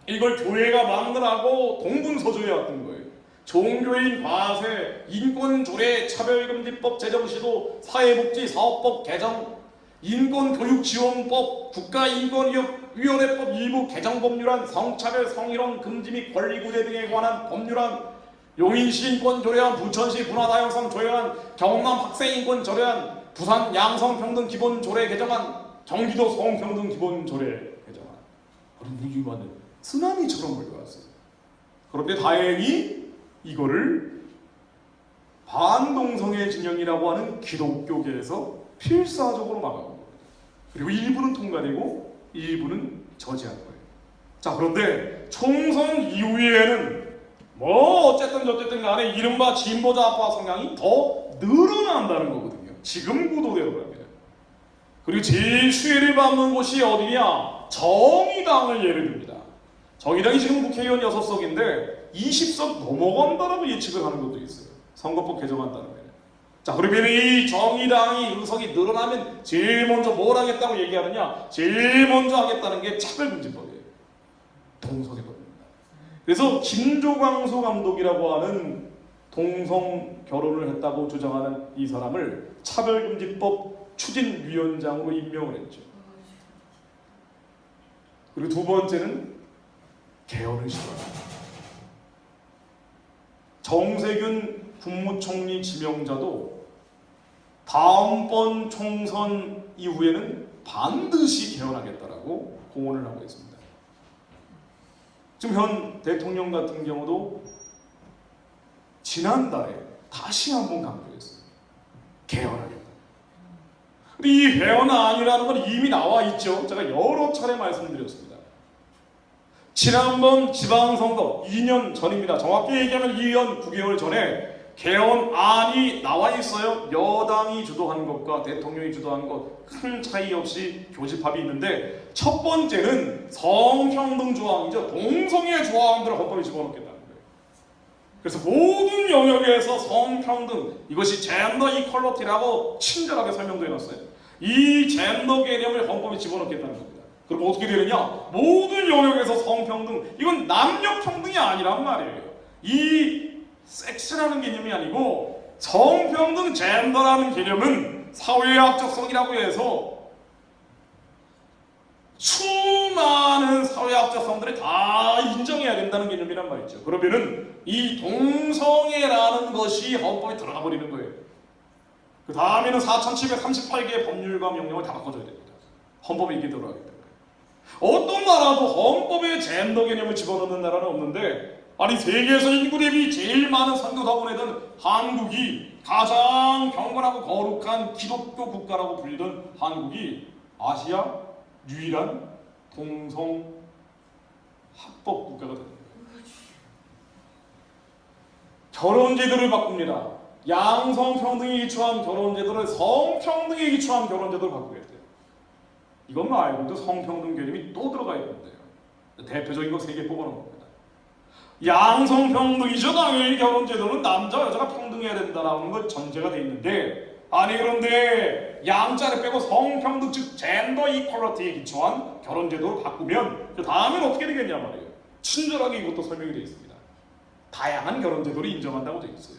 이걸 교회가 만들라고 동분서주해왔던 거예요. 종교인 과세, 인권조례, 차별금지법 제정 시도, 사회복지사업법 개정, 인권교육지원법, 국가인권위원회법 일부 개정 법률안, 성차별, 성희롱 금지 및 권리구제 등에 관한 법률안, 용인시 인권조례안, 부천시 문화다양성 조례안, 경남 학생인권 조례안, 부산 양성평등 기본조례 개정안, 경기도 성평등 기본조례 개정안. 이거는 쓰나미처럼 몰려왔어요. 그런데 다행히 이거를 반동성애 진영이라고 하는 기독교계에서 필사적으로 막아온 겁니다. 그리고 일부는 통과되고 일부는 저지한 거예요. 자, 그런데 총선 이후에는 뭐 어쨌든 간에 이른바 진보좌파 성향이 더 늘어난다는 거거든요. 지금 구도대로라면. 그리고 제일 수혜를 받는 곳이 어디냐? 정의당을 예를 듭니다. 정의당이 지금 국회의원 6석인데 20석 넘어간다라고 예측을 하는 것도 있어요. 선거법 개정한다는 거예요. 자, 그러면 이 정의당이 의석이 늘어나면 제일 먼저 뭘 하겠다고 얘기하느냐? 제일 먼저 하겠다는 게 차별금지법이에요. 동성애 법입니다. 그래서 김조광수 감독이라고 하는 동성 결혼을 했다고 주장하는 이 사람을 차별금지법 추진위원장으로 임명을 했죠. 그리고 두 번째는 개헌을 시도합니다. 정세균 국무총리 지명자도 다음번 총선 이후에는 반드시 개헌하겠다라고 공언을 하고 있습니다. 지금 현 대통령 같은 경우도 지난달에 다시 한번 강조했어요. 개헌하겠다. 근데 이 개헌안이라는 건 이미 나와 있죠. 제가 여러 차례 말씀드렸습니다. 지난번 지방선거 2년 전입니다. 정확히 얘기하면 2년 9개월 전에 개헌안이 나와 있어요. 여당이 주도한 것과 대통령이 주도한 것 큰 차이 없이 교집합이 있는데, 첫 번째는 성평등 조항이죠. 동성애 조항들을 헌법에 집어넣겠다는 거예요. 그래서 모든 영역에서 성평등, 이것이 젠더 이퀄러티라고 친절하게 설명도 해놨어요. 이 젠더 개념을 헌법에 집어넣겠다는 겁니다. 그럼 어떻게 되느냐? 모든 영역에서 성평등, 이건 남녀평등이 아니란 말이에요. 이 섹스라는 개념이 아니고 성평등, 젠더라는 개념은 사회학적 성이라고 해서 수많은 사회학적 성들이 다 인정해야 된다는 개념이란 말이죠. 그러면은 이 동성애라는 것이 헌법에 들어가 버리는 거예요. 그 다음에는 4738개의 법률과 명령을 다 바꿔줘야 됩니다. 헌법에 이게 들어가기 때문에. 어떤 나라도 헌법에 젠더 개념을 집어넣는 나라는 없는데, 아니 세계에서 인구 대비 제일 많은 선교사 보내던 한국이, 가장 경건하고 거룩한 기독교 국가라고 불리던 한국이 아시아 유일한 동성 합법 국가가 됩니다. 결혼 제도를 바꿉니다. 양성평등에 기초한 결혼 제도를 성평등에 기초한 결혼 제도를 바꾸겠대요. 이것 말고도 성평등 개념이 또 들어가 있는데요. 대표적인 거 3개 뽑아놓은 겁니다. 양성평등이죠. 당연히 결혼제도는 남자 여자가 평등해야 된다라는 건 전제가 돼 있는데, 아니 그런데 양자를 빼고 성평등, 즉 젠더 이퀄러티에 기초한 결혼제도를 바꾸면 그 다음엔 어떻게 되겠냐 말이에요. 친절하게 이것도 설명이 되어 있습니다. 다양한 결혼제도를 인정한다고 되어 있어요.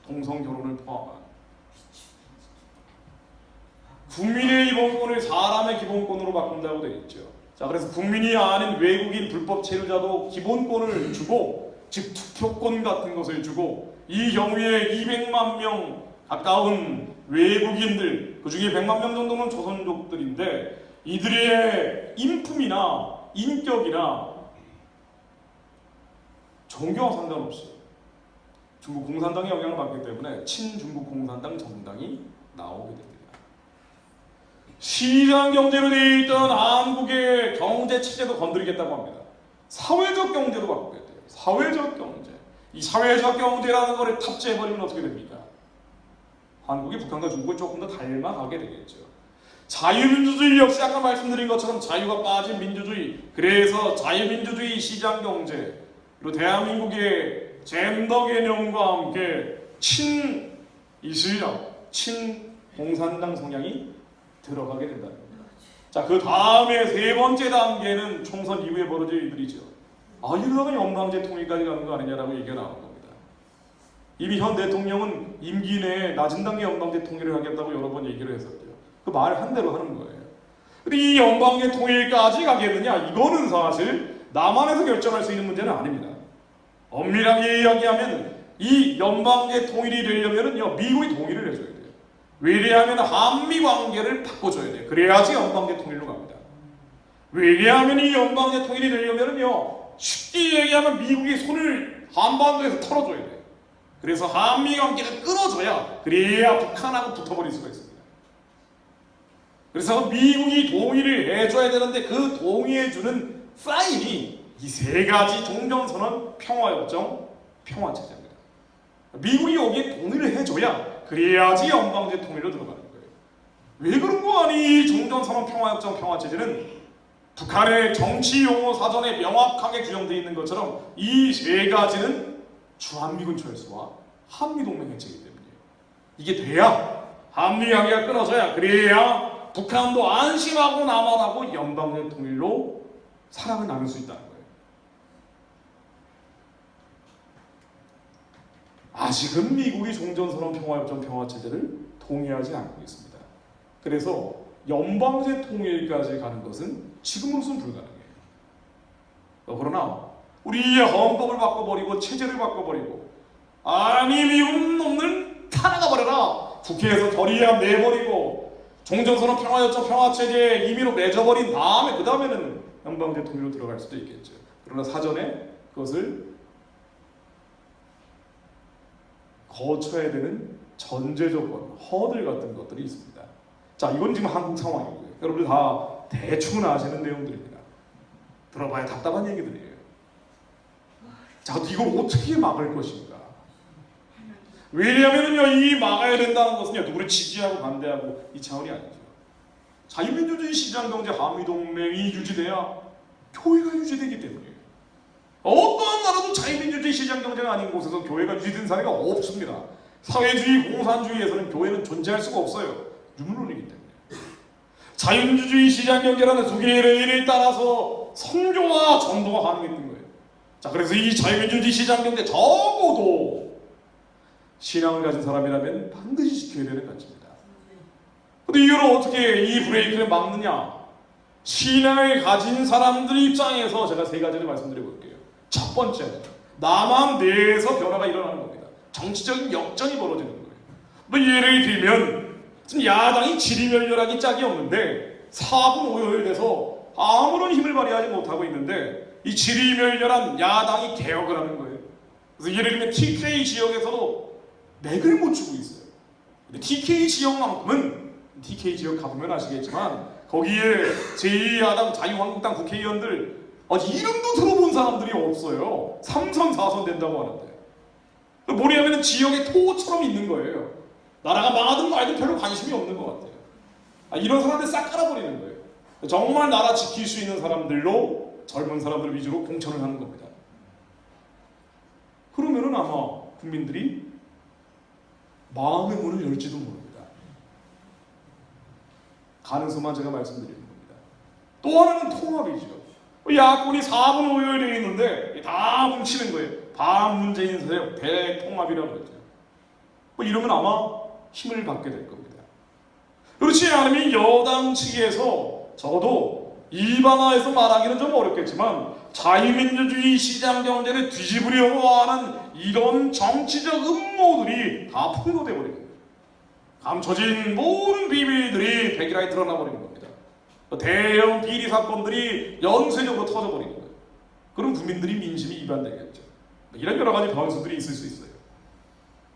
동성결혼을 포함한. 국민의 기본권을 사람의 기본권으로 바꾼다고 되어 있죠. 자, 그래서 국민이 아닌 외국인 불법 체류자도 기본권을 주고, 즉 투표권 같은 것을 주고, 이 경우에 200만 명 가까운 외국인들, 그 중에 100만 명 정도는 조선족들인데, 이들의 인품이나 인격이나 종교와 상관없이 중국 공산당의 영향을 받기 때문에 친중국 공산당 정당이 나오게 됩니다. 시장 경제로 되어 있던 한국의 경제 체제도 건드리겠다고 합니다. 사회적 경제도 바꾸겠대요. 사회적 경제. 이 사회주의 경제라는 것을 탑재해버리면 어떻게 됩니까? 한국이 북한과 중국을 조금 더 닮아가게 되겠죠. 자유민주주의 역시 아까 말씀드린 것처럼 자유가 빠진 민주주의, 그래서 자유민주주의 시장경제, 그리고 대한민국의 젠더 개념과 함께 친이슬람, 친공산당 성향이 들어가게 된다는 겁니다. 자, 그 다음에 세 번째 단계는 총선 이후에 벌어질 일들이죠. 이러다가 연방제 통일까지 가는 거 아니냐라고 얘기가 나오는 겁니다. 이미 현 대통령은 임기 내에 낮은 단계 연방제 통일을 하겠다고 여러 번 얘기를 했었죠. 그 말 한 대로 하는 거예요. 근데 이 연방제 통일까지 가겠느냐? 이거는 사실 남한에서 결정할 수 있는 문제는 아닙니다. 엄밀하게 이야기하면 이 연방제 통일이 되려면은요, 미국이 동의를 해줘야 돼요. 왜냐하면 한미 관계를 바꿔줘야 돼요. 그래야지 연방제 통일로 갑니다. 왜냐하면 이 연방제 통일이 되려면은요, 쉽게 얘기하면 미국이 손을 한반도에서 털어줘야 돼요. 그래서 한미 관계를 끊어줘야, 그래야 북한하고 붙어버릴 수가 있습니다. 그래서 미국이 동의를 해줘야 되는데 그 동의해주는 사인이 이 세 가지 종전선언, 평화협정, 평화체제입니다. 미국이 여기에 동의를 해줘야, 그래야지 연방제 통일로 들어가는 거예요. 왜 그런 거 아니? 이 종전선언, 평화협정, 평화체제는 북한의 정치 용어 사전에 명확하게 규정되어 있는 것처럼 이 세 가지는 주한미군 철수와 한미동맹 해체이기 때문이에요. 이게 돼야 한미 관계가 끊어져야, 그래야 북한도 안심하고 남한하고 연방제 통일로 사랑을 나눌 수 있다는 거예요. 아직은 미국이 종전선언, 평화협정, 평화체제를 동의하지 않고 있습니다. 그래서 연방제 통일까지 가는 것은 지금으로서는 불가능해요. 그러나 우리의 헌법을 바꿔버리고 체제를 바꿔버리고, 아니 미운 놈들 다 나가버려라, 국회에서 결의안 내버리고 종전선언, 평화협정, 평화체제에 임의로 맺어버린 다음에 그 다음에는 연방제 통일로 들어갈 수도 있겠죠. 그러나 사전에 그것을 거쳐야 되는 전제 조건, 허들 같은 것들이 있습니다. 자, 이건 지금 한국 상황이고요. 여러분들 다 대충은 아시는 내용들입니다. 들어봐야 답답한 얘기들이에요. 자, 이걸 어떻게 막을 것인가? 왜냐하면요, 이 막아야 된다는 것은요, 누구를 지지하고 반대하고 이 차원이 아니죠. 자유민주주의 시장경제 한미동맹이 유지돼야 교회가 유지되기 때문이에요. 어떠한 나라도 자유민주주의 시장경제가 아닌 곳에서 교회가 유지된 사례가 없습니다. 사회주의, 공산주의에서는 교회는 존재할 수가 없어요. 유물론이기 때문에. 자유민주주의 시장경제라는 두 개의 레일에 따라서 선교와 전도가 가능했던 거예요. 자, 그래서 이 자유민주주의 시장경제 적어도 신앙을 가진 사람이라면 반드시 지켜야 되는 가치입니다. 근데 이걸 어떻게 이 브레이크를 막느냐? 신앙을 가진 사람들 입장에서 제가 세 가지를 말씀드려 볼게요. 첫 번째는 남한 내에서 변화가 일어나는 겁니다. 정치적인 역전이 벌어지는 거예요. 뭐 예를 들면 지금 야당이 지리멸렬하기 짝이 없는데 4분 5열돼서 아무런 힘을 발휘하지 못하고 있는데 이 지리멸렬한 야당이 개혁을 하는 거예요. 그래서 예를 들면 TK 지역에서도 맥을 못 주고 있어요. 근데 TK 지역만큼은, TK 지역 가보면 아시겠지만 거기에 제2야당 자유한국당 국회의원들 이름도 들어본 사람들이 없어요. 3선 4선 된다고 하는데 뭐냐면 지역의 토처럼 있는 거예요. 나라가 망하든 말든 별로 관심이 없는 것 같아요. 이런 사람들 싹 깔아버리는 거예요. 정말 나라 지킬 수 있는 사람들로, 젊은 사람들 위주로 공천을 하는 겁니다. 그러면은 아마 국민들이 마음의 문을 열지도 모릅니다. 가능성만 제가 말씀드리는 겁니다. 또 하나는 통합이죠. 야권이 4분 5열되어 있는데 다 뭉치는 거예요. 반문재인 세력 대통합이라고 그러죠. 이러면 아마 힘을 받게 될 겁니다. 그렇지 않으면 여당 측에서 적어도 일반화해서 말하기는 좀 어렵겠지만 자유민주주의 시장경제를 뒤집으려고 하는 이런 정치적 음모들이 다 폭로돼 버리는 거예요. 감춰진 모든 비밀들이 백일하에 드러나 버리는 겁니다. 대형 비리 사건들이 연쇄적으로 터져버리는 거예요. 그럼 국민들이 민심이 이반되겠죠. 이런 여러 가지 변수들이 있을 수 있어요.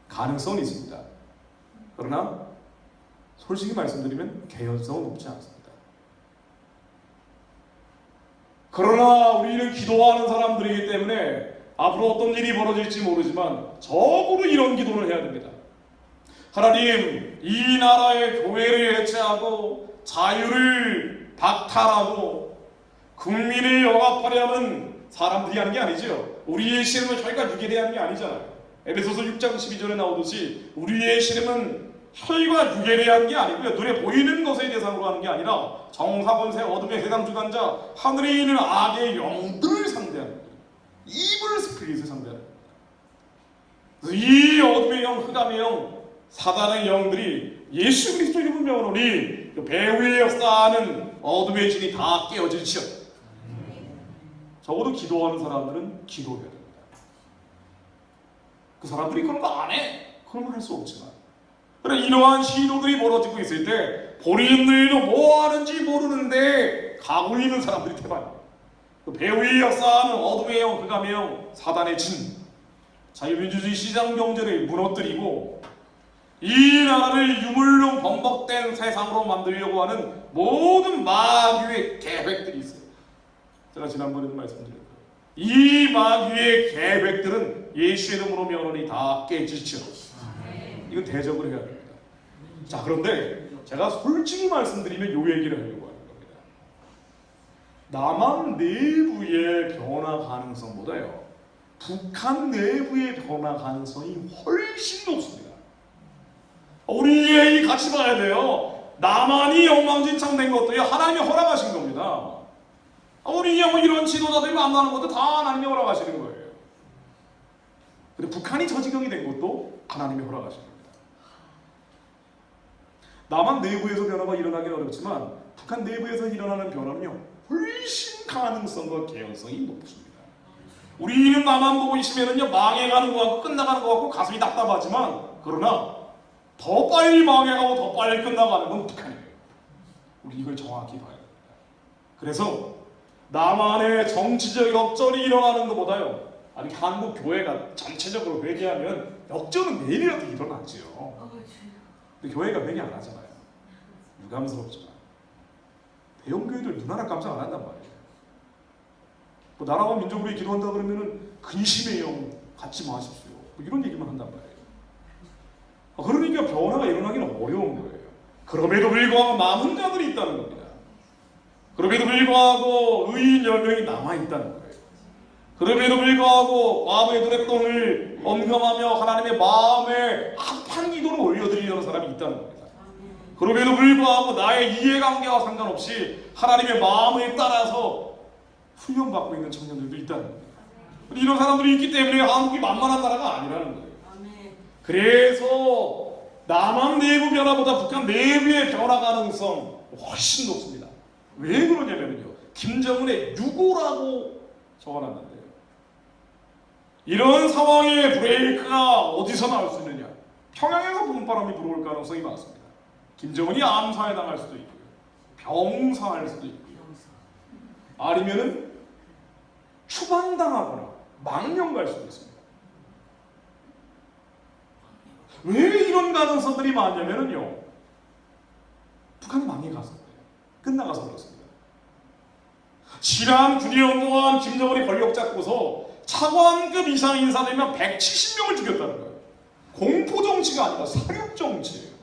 가능성은 있습니다. 그러나 솔직히 말씀드리면 개연성은 높지 않습니다. 그러나 우리는 기도하는 사람들이기 때문에 앞으로 어떤 일이 벌어질지 모르지만 적어도 이런 기도를 해야 됩니다. 하나님, 이 나라의 교회를 해체하고 자유를 박탈하고 국민을 영합하려는 사람들이 하는 게 아니죠. 우리의 씨름은 혈과 육에 대한 게 아니잖아요. 에베소서 6장 12절에 나오듯이 우리의 씨름은 혈과 육에 대한 게 아니고요, 눈에 보이는 것에 대상으로 하는 게 아니라 정사 권세 어둠의 세상 주관자 하늘에 있는 악의 영들을 상대하는 거예요. 이블 스피릿을 상대하는 거예요. 그래서 이 어둠의 영, 흑암의 영, 사단의 영들이 예수 그리스도 이름을 명하노니 그 배후의 역사하는 어둠의 진이 다 깨어질지어다. 적어도 기도하는 사람들은 기도해야 됩니다. 그 사람들이 그런 거 안 해, 그러면 할 수 없지만, 그래 이러한 시도들이 벌어지고 있을 때 본인들도 뭐 하는지 모르는데 가고 있는 사람들이 대단해요. 그 배후의 역사하는 어둠의 영, 흑암의 영, 사단의 진, 자유민주주의 시장 경제를 무너뜨리고 이 나라를 유물로 번복된 세상으로 만들려고 하는 모든 마귀의 계획들이 있어요. 제가 지난번에도 말씀드렸고요. 이 마귀의 계획들은 예수의 이름으로 명하노니 다 깨지죠. 이건 대적을 해야 됩니다. 자, 그런데 제가 솔직히 말씀드리면 이 얘기를 하려고 하는 겁니다. 남한 내부의 변화 가능성보다요, 북한 내부의 변화 가능성이 훨씬 높습니다. 우리 같이 봐야 돼요. 남한이 엉망진창된 것도요, 하나님이 허락하신 겁니다. 우리 이런 지도자들이 만나는 것도 다 하나님이 허락하시는 거예요. 근데 북한이 저 지경이 된 것도 하나님이 허락하신 겁니다. 남한 내부에서 변화가 일어나긴 어렵지만 북한 내부에서 일어나는 변화는요, 훨씬 가능성과 개연성이 높습니다. 우리는 남한 보고 있으면은요, 망해가는 것 같고 끝나가는 것 같고 가슴이 답답하지만, 그러나 더 빨리 망해가고 더 빨리 끝나가는 건 북한이에요. 우리 이걸 정확히 봐야 됩니다. 그래서 남한의 정치적 역전이 일어나는 것보다요, 아니 한국 교회가 전체적으로 회개하면 역전은 내일이라도 일어나지요. 근데 교회가 회개 안 하잖아요. 유감스럽지만 대형 교회들 누나라 깜짝 안 한단 말이에요. 뭐 나라와 민족을 위해 기도한다 그러면은 근심의 영 갖지 마십시오, 뭐 이런 얘기만 한단 말이에요. 그러니까 변화가 일어나기는 어려운 거예요. 그럼에도 불구하고 남은 자들이 있다는 겁니다. 그럼에도 불구하고 의인 10명이 남아있다는 거예요. 그럼에도 불구하고 과부의 눈의 똥을 언감하며 하나님의 마음에 합한 기도를 올려드리려는 사람이 있다는 겁니다. 그럼에도 불구하고 나의 이해관계와 상관없이 하나님의 마음에 따라서 훈련받고 있는 청년들도 있다는 겁니다. 이런 사람들이 있기 때문에 한국이 만만한 나라가 아니라는 거예요. 그래서 남한 내부 변화보다 북한 내부의 변화 가능성 훨씬 높습니다. 왜 그러냐면요, 김정은의 유고라고 적어놨는데요, 이런 상황의 브레이크가 어디서 나올 수 있느냐? 평양에서 봄바람이 불어올 가능성이 많습니다. 김정은이 암살에 당할 수도 있고요, 병사할 수도 있고요, 아니면은 추방당하거나 망령 갈 수도 있습니다. 왜 이런 가능성들이 많냐면요, 북한이 망해가서 그래요. 끝나가서 그렇습니다. 지난 9년 동안 김정은이 권력 잡고서 차관급 이상 인사되면 170명을 죽였다는 거예요. 공포정치가 아니라 사륙정치예요.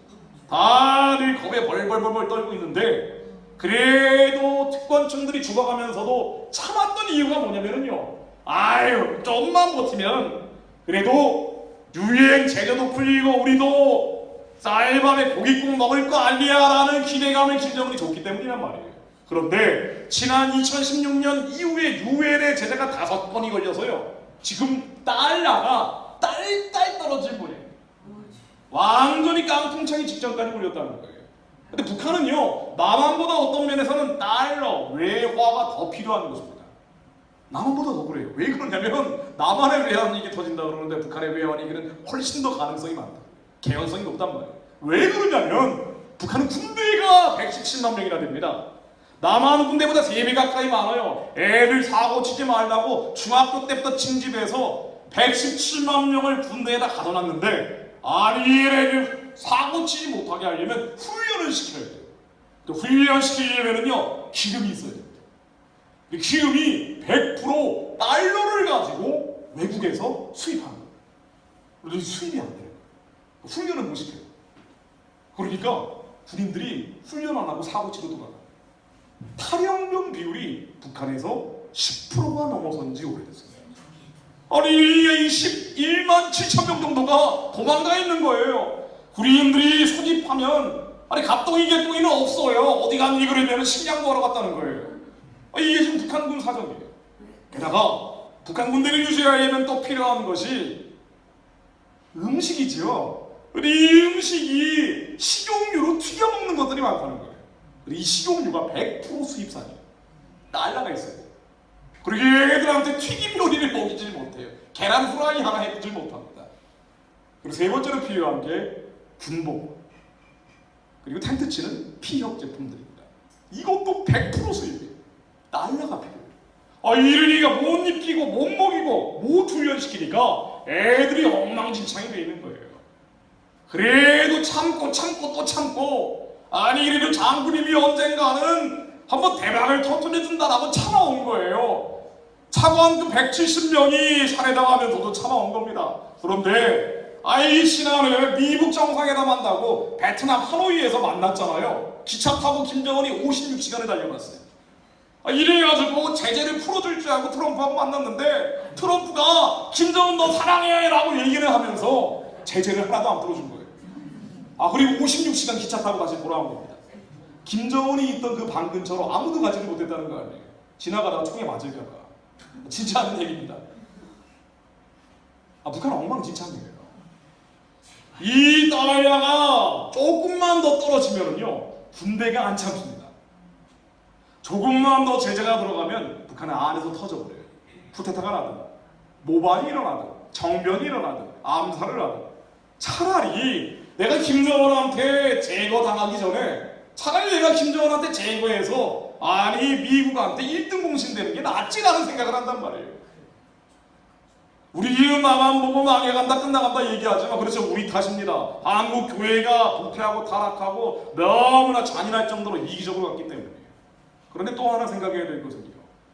다들 겁에 벌벌벌 떨고 있는데, 그래도 특권층들이 죽어가면서도 참았던 이유가 뭐냐면요, 아유 좀만 버티면 그래도 유행 제재도 풀리고 우리도 쌀밥에 고깃국 먹을 거 아니야 라는 기대감을 김정은이 줬기 때문이란 말이에요. 그런데 지난 2016년 이후에 유엔의 제재가 5번이 걸려서요, 지금 달러가 딸딸 떨어질 뿐이에요. 완전히 깡통차기 직전까지 올렸다는 거예요. 근데 북한은요, 남한보다 어떤 면에서는 달러, 외화가 더 필요한 것입니다. 남한보다 더 그래요. 왜 그러냐면 남한의 외환위기 터진다 그러는데 북한의 외환위기는 훨씬 더 가능성이 많다, 개연성이 높단 말이에요. 왜 그러냐면 북한은 군대가 117만 명이나 됩니다. 남한은 군대보다 3배 가까이 많아요. 애들 사고 치지 말라고 중학교 때부터 징집해서 117만 명을 군대에다 가둬놨는데, 아니 애들 사고 치지 못하게 하려면 훈련을 시켜야 돼요. 또 훈련시키려면요, 기름이 있어야 됩니다. 기름이 100% 달러를 가지고 외국에서 수입하는 거예요. 그런데 수입이 안 되는 거예요. 훈련을 못 시켜요. 그러니까 군인들이 훈련 안 하고 사고 치러 돌아가요. 탈영병 비율이 북한에서 10%가 넘어선 지 오래됐어요. 아니 이 11만 7천 명 정도가 도망가 있는 거예요. 군인들이 소집하면 아니 갑동이 개똥이는 없어요. 어디 갔니 그러면 식량 구하러 갔다는 거예요. 이게 지금 북한군 사정이에요. 게다가 북한 군대를 유지하려면 또 필요한 것이 음식이죠. 이 음식이 식용유로 튀겨 먹는 것들이 많다는 거예요. 이 식용유가 100% 수입산이에요. 날라가 있어요. 그리고 얘들한테 튀김 요리를 먹이질 못해요. 계란 후라이 하나 해주질 못합니다. 그리고 세 번째로 필요한 게 군복 그리고 텐트 치는 피혁 제품들입니다. 이것도 100% 수입이에요. 날라가 필요해요. 이러니까 못 입히고 못 먹이고 못 훈련시키니까 애들이 엉망진창이 돼 있는 거예요. 그래도 참고 또 참고 아니 이래도 장군님이 언젠가는 한번 대박을 터뜨려준다라고 참아온 거예요. 차관 그 170명이 살해당하면서도 참아온 겁니다. 그런데 이 신하는 미국 정상회담 한다고 베트남 하노이에서 만났잖아요. 기차 타고 김정은이 56시간을 달려갔어요. 이래가지고 제재를 풀어줄 줄 알고 트럼프하고 만났는데 트럼프가 김정은 너 사랑해 라고 얘기를 하면서 제재를 하나도 안 풀어준 거예요. 그리고 56시간 기차 타고 다시 돌아온 겁니다. 김정은이 있던 그 방 근처로 아무도 가지를 못했다는 거 아니에요. 지나가다가 총에 맞을까봐. 진짜 하는 얘기입니다. 북한 엉망진창이에요. 이 달러가 조금만 더 떨어지면은요 군대가 안 참습니다. 조금만 더 제재가 들어가면 북한은 안에서 터져버려요. 쿠데타가 나든 모반이 일어나든 정변이 일어나든 암살을 하든 차라리 내가 김정은한테 제거당하기 전에 차라리 내가 김정은한테 제거해서 미국한테 1등 공신되는 게 낫지라는 생각을 한단 말이에요. 우리 지금 나만 보고 망해간다 끝나간다 얘기하지만 그렇죠. 우리 탓입니다. 한국 교회가 부패하고 타락하고 너무나 잔인할 정도로 이기적으로 갔기 때문이에요. 그런데 또 하나 생각해야 될 것은요.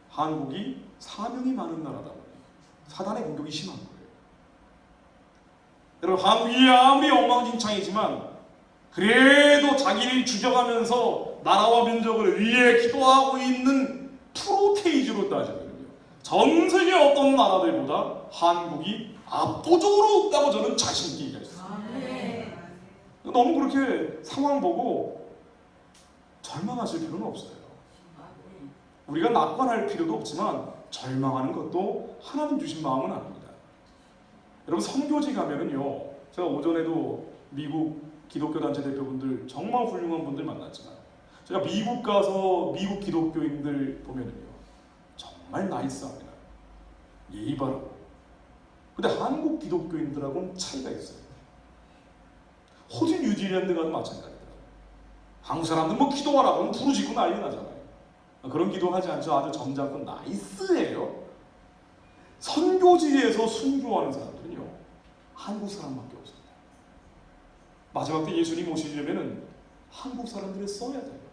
한국이 사명이 많은 나라다 보니 사단의 공격이 심한 거예요. 여러분 한국이 아무리 엉망진창이지만 그래도 자기를 죽여가면서 나라와 민족을 위해 기도하고 있는 프로테이지로 따지면요. 전 세계 어떤 나라들보다 한국이 압도적으로 없다고 저는 자신 있게 얘기했어요. 너무 그렇게 상황 보고 절망하실 필요는 없어요. 우리가 낙관할 필요도 없지만 절망하는 것도 하나님 주신 마음은 아닙니다. 여러분 선교지 가면은요. 제가 오전에도 미국 기독교 단체 대표분들 정말 훌륭한 분들 만났지만 제가 미국 가서 미국 기독교인들 보면은요. 정말 나이스합니다. 예의 바르고. 근데 한국 기독교인들하고는 차이가 있어요. 호주 뉴질랜드 가도 마찬가지더라고요. 한국 사람들 뭐 기도하라 그러면 부르짖고 난리 나잖아요. 그런 기도하지 않죠. 아주 점잖고 나이스해요. 선교지에서 순교하는 사람들은요. 한국 사람밖에 없습니다. 마지막 때 예수님 오시려면은 한국 사람들을 써야 돼요.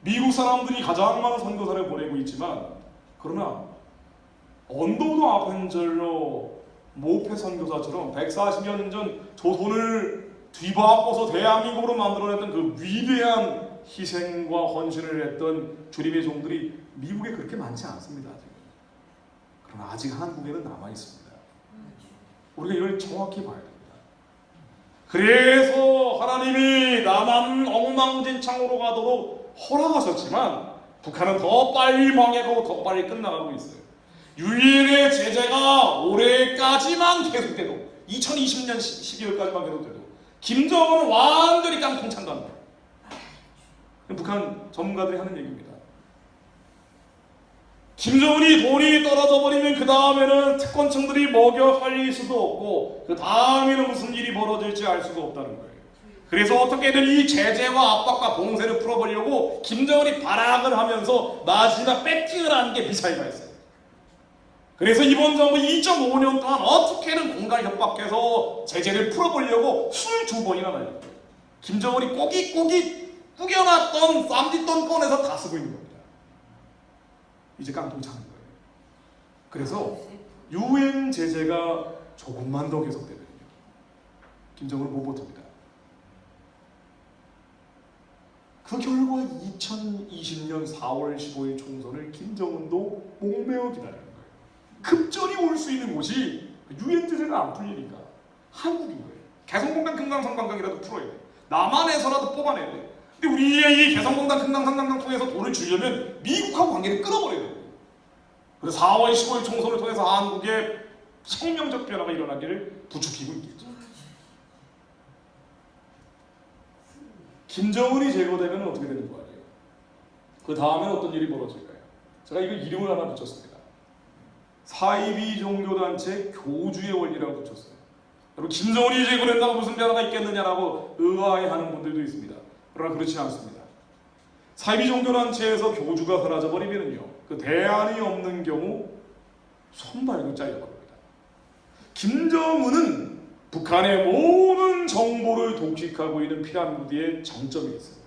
미국 사람들이 가장 많은 선교사를 보내고 있지만 그러나 언더우드 아펜젤러 모페 선교사처럼 140년 전 조선을 뒤바꿔서 대한민국으로 만들어냈던 그 위대한 희생과 헌신을 했던 주님의 종들이 미국에 그렇게 많지 않습니다. 아직. 그러나 아직 한국에는 남아 있습니다. 우리가 이걸 정확히 봐야 됩니다. 그래서 하나님이 남한 엉망진창으로 가도록 허락하셨지만 북한은 더 빨리 망해가고 더 빨리 끝나가고 있어요. 유일의 제재가 올해까지만 계속돼도 2020년 12월까지만 계속돼도 김정은은 완전히 깡통 찬다는 거예요. 북한 전문가들이 하는 얘기입니다. 김정은이 돈이 떨어져 버리면 그 다음에는 특권층들이 먹여 살릴 수도 없고 그 다음에는 무슨 일이 벌어질지 알 수가 없다는 거예요. 그래서 어떻게든 이 제재와 압박과 봉쇄를 풀어보려고 김정은이 발악을 하면서 마지막 배팅을 하는 게 미사일가 있어요. 그래서 이번 정부 2.5년 동안 어떻게든 공갈 협박해서 제재를 풀어보려고 22번이나 날렸어요. 김정은이 꼬깃꼬깃 꾸겨놨던 쌈짓돈 꺼내서 다 쓰고 있는 겁니다. 이제 깡통 차는 거예요. 그래서 유엔 제재가 조금만 더 계속되면요, 김정은을 못 버팁니다. 그 결과 2020년 4월 15일 총선을 김정은도 목매어 기다리는 거예요. 급전이 올 수 있는 곳이 유엔 제재가 안 풀리니까 한국인 거예요. 개성공단 금강산관광이라도 풀어야 돼. 남한에서라도 뽑아내야 돼. 근데 우리의 이 개성공단 금강산관광 통해서 돈을 주려면 미국하고 관계를 끊어버려야 돼요. 그래서 4월 15일 총선을 통해서 한국에 혁명적 변화가 일어나기를 부추기고 있겠죠. 김정은이 제거되면 어떻게 되는 거 아니에요? 그 다음에는 어떤 일이 벌어질까요? 제가 이거 이름을 하나 붙였습니다. 사이비 종교단체 교주의 원리라고 붙였어요. 여러분, 김정은이 제거된다고 무슨 변화가 있겠느냐라고 의아해하는 분들도 있습니다. 그러나 그렇지 않습니다. 사이비 종교단체에서 교주가 사라져버리면요, 그 대안이 없는 경우 손발도 잘려버립니다. 김정은은 북한의 모든 정보를 독식하고 있는 피라미드의 장점이 있어요.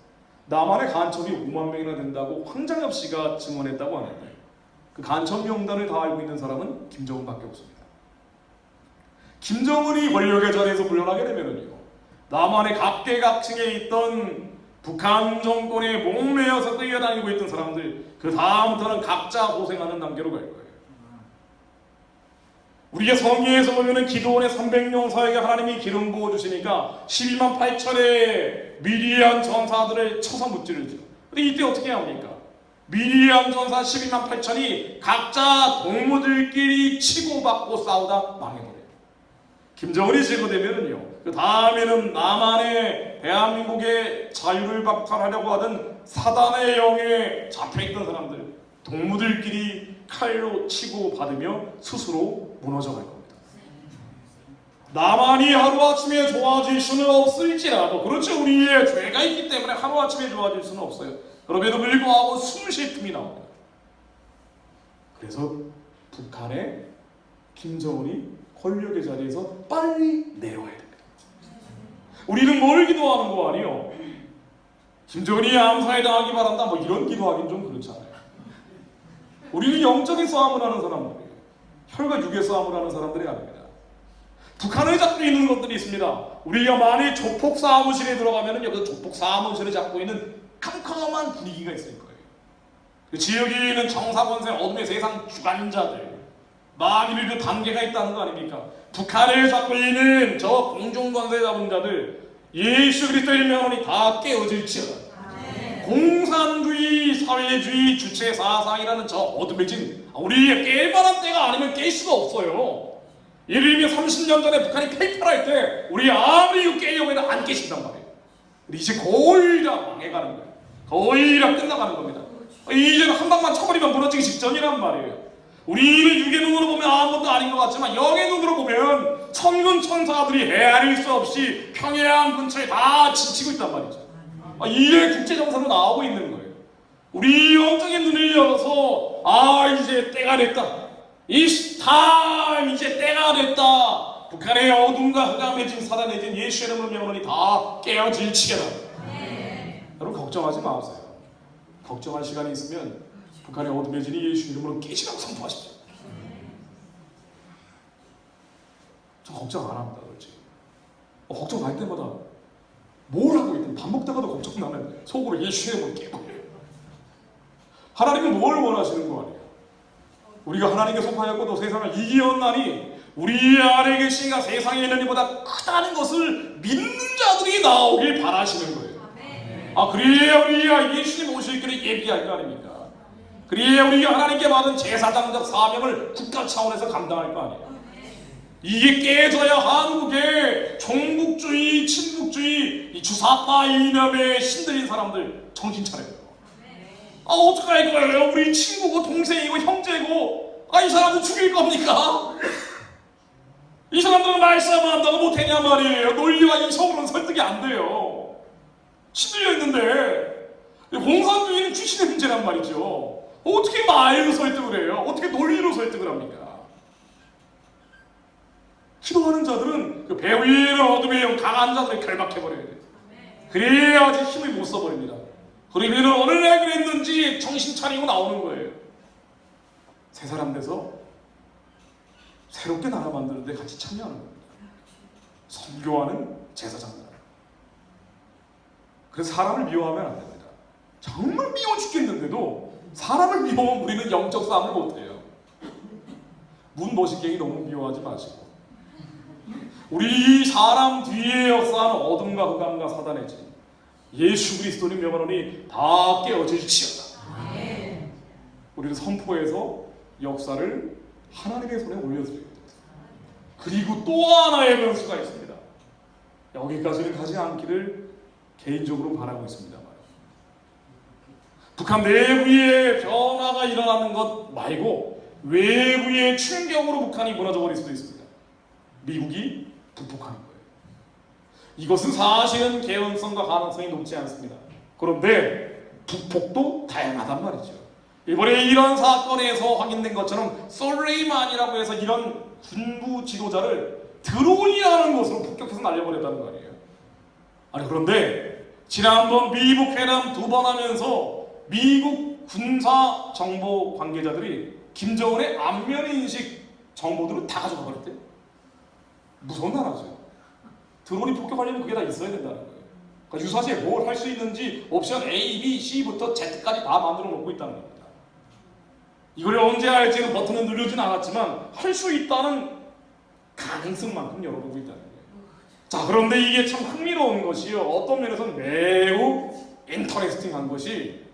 남한의 간첩이 5만 명이나 된다고 황장엽 씨가 증언했다고 하는데, 그 간첩 명단을 다 알고 있는 사람은 김정은밖에 없습니다. 김정은이 권력의 자리에서 물러나게 되면요, 남한의 각계각층에 있던 북한 정권에 목매어서 뛰어다니고 있던 사람들, 그 다음부터는 각자 고생하는 단계로 갈 거예요. 우리가 성경에서 보면은 기도원의 300용사에게 하나님이 기름 부어주시니까 12만 8천의 미디안 전사들을 쳐서 무찌르죠. 근데 이때 어떻게 합니까? 미디안 전사 12만 8천이 각자 동무들끼리 치고받고 싸우다 망해버려요. 김정은이 제거되면은요, 그 다음에는 남한의 대한민국의 자유를 박탈하려고 하던 사단의 영에 잡혀있던 사람들, 동무들끼리 칼로 치고 받으며 스스로 무너져 갈 겁니다. 남한이 하루아침에 좋아질 수는 없을지라도, 그렇죠, 우리의 죄가 있기 때문에 하루아침에 좋아질 수는 없어요. 그럼에도 불구하고 숨 쉴 틈이 나옵니다. 그래서 북한의 김정은이 권력의 자리에서 빨리 내려와야 됩니다. 우리는 뭘 기도하는 거 아니요? 김정은이 암살에 당하기 바란다, 뭐 이런 기도하기는 좀 그렇잖아요. 우리는 영적인 싸움을 하는 사람들이에요. 혈과 육의 싸움을 하는 사람들이 아닙니다. 북한을 잡고 있는 것들이 있습니다. 우리가 만일 조폭 사무실에 들어가면 여기서 조폭 사무실을 잡고 있는 캄캄한 분위기가 있을 거예요. 그 지역에 있는 정사권세 어둠의 세상 주관자들, 만일에도 단계가 있다는 거 아닙니까? 북한을 잡고 있는 저 공중권세 잡은 자들, 예수 그리스도의 명언이 다 깨어질지어다. 공산주의, 사회주의, 주체 사상이라는 저 어둠의 진, 우리 깰 만한 때가 아니면 깰 수가 없어요. 예를 들면 30년 전에 북한이 페이퍼할 때 우리 아무리 이거 깨려고 해도 안 깨진단 말이에요. 이제 거의 다 망해가는 거예요. 거의 다 끝나가는 겁니다. 이제는 한 방만 쳐버리면 무너지기 직전이란 말이에요. 우리는 육의 눈으로 보면 아무것도 아닌 것 같지만 영의 눈으로 보면 천군 천사들이 헤아릴 수 없이 평양 근처에 다 지치고 있단 말이죠. 이게 국제정세로 나오고 있는 거예요. 우리 영적인 눈을 열어서 이제 때가 됐다. It's time, 이제 때가 됐다. 북한의 어둠과 흑암에 진 사단에 진 예수의 이름으로 명언이 다 깨어질 치게다. 여러분 걱정하지 마세요. 걱정할 시간이 있으면 북한의 어둠에 진이 예수 이름으로 깨지라고 선포하십시오. 저 걱정 안 합니다. 솔직히. 걱정 날 때마다 뭘 하고 있든 밥 먹다가도 걱정나면 속으로 예수의 이름으로 깨버려요. 하나님은 뭘 원하시는 거 아니에요? 우리가 하나님께 속하였고 또 세상을 이기었나니 우리 안에 계신 이가 세상에 있는 이보다 크다는 것을 믿는 자들이 나오길 바라시는 거예요. 그래야 우리가 예수님 오실 길을 예비할 거 아닙니까? 그래야 우리가 하나님께 받은 제사장적 사명을 국가 차원에서 감당할 거 아니에요? 이게 깨져야 한국의 종북주의, 친북주의, 이 주사파 이념에 신들린 사람들 정신 차려요. 어떡할 거예요? 우리 친구고 동생이고 형제고 이 사람들 죽일 겁니까? 이 사람들은 말싸움한다고 못했냐 말이에요. 논리와 이성으로는 설득이 안 돼요. 신들려 있는데 공산주의는 귀신의 문제란 말이죠. 어떻게 말로 설득을 해요? 어떻게 논리로 설득을 합니까? 기도하는 자들은 그 배 위에 있는 어둠의 영 강한 자들을 결박해버려야 돼요. 그래야지 힘을 못 써버립니다. 그러면 어느 날 그랬는지 정신 차리고 나오는 거예요. 새 사람 돼서 새롭게 나라 만드는데 같이 참여하는 겁니다. 선교하는 제사장들. 그래서 사람을 미워하면 안 됩니다. 정말 미워 죽겠는데도 사람을 미워하면 우리는 영적 싸움을 못해요. 문머신갱이 너무 미워하지 마시고, 우리 사람 뒤에 역사하는 어둠과 흑암과 사단의 진, 예수 그리스도님 명하노니 다 깨어질지어다. 우리는 선포해서 역사를 하나님의 손에 올려드려야 돼요. 그리고 또 하나의 변수가 있습니다. 여기까지는 가지 않기를 개인적으로 바라고 있습니다만, 북한 내부의 변화가 일어나는 것 말고 외부의 충격으로 북한이 무너져 버릴 수도 있습니다. 미국이 북폭하는 거예요. 이것은 사실은 개연성과 가능성이 높지 않습니다. 그런데 북폭도 다양하단 말이죠. 이번에 이런 사건에서 확인된 것처럼 솔레이만이라고 해서 이런 군부 지도자를 드론이라는 것으로 폭격해서 날려버렸다는 거 아니에요. 아니, 그런데 지난번 미국 회담 2번 하면서 미국 군사 정보 관계자들이 김정은의 안면인식 정보들을 다 가져가 버렸대요. 무서운 나라죠. 드론이 폭격하려면 그게 다 있어야 된다는 거예요. 그러니까 유사시에 뭘 할 수 있는지 옵션 A, B, C부터 Z까지 다 만들어 놓고 있다는 겁니다. 이걸 언제 할지는 버튼은 누르진 않았지만 할 수 있다는 가능성만큼 열어보고 있다는 거예요. 자, 그런데 이게 참 흥미로운 것이요, 어떤 면에서는 매우 인터레스팅한 것이,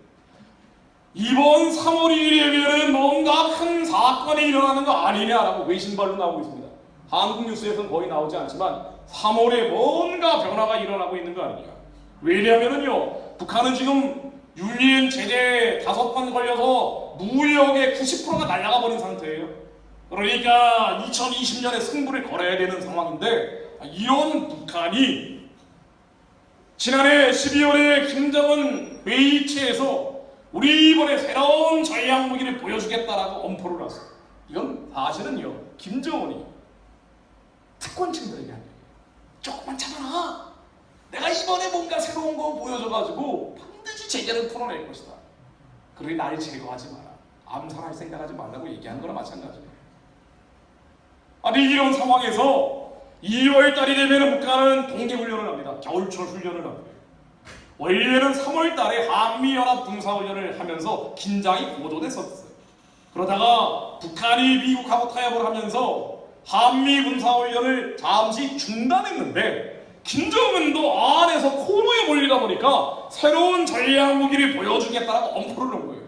이번 3월 2일에는 뭔가 큰 사건이 일어나는 거 아니냐라고 외신발로 나오고 있습니다. 한국 뉴스에서는 거의 나오지 않지만 3월에 뭔가 변화가 일어나고 있는 거 아니냐. 왜냐하면요, 북한은 지금 유엔 제재 5번 걸려서 무역의 90%가 날아가 버린 상태예요. 그러니까 2020년에 승부를 걸어야 되는 상황인데, 이런 북한이 지난해 12월에 김정은 회의체에서 우리 이번에 새로운 전략 무기를 보여주겠다라고 엄포를 놨어요. 이건 사실은요, 김정은이 특권층들에게 한 얘기예요. 조금만 참아라. 내가 이번에 뭔가 새로운 거 보여줘가지고 반드시 제재를 풀어낼 것이다. 그러니 나를 제거하지 마라. 암살할 생각하지 말라고 얘기하는 거나 마찬가지예요. 아니, 이런 상황에서 2월 달이 되면 북한은 동계훈련을 합니다. 겨울철 훈련을 합니다. 원래는 3월 달에 한미연합 군사훈련을 하면서 긴장이 고조됐었어요. 그러다가 북한이 미국하고 타협을 하면서 한미 군사훈련을 잠시 중단했는데, 김정은도 안에서 코너에 몰리다 보니까 새로운 전략 무기를 보여주겠다라고 엄포를 놓은 거예요.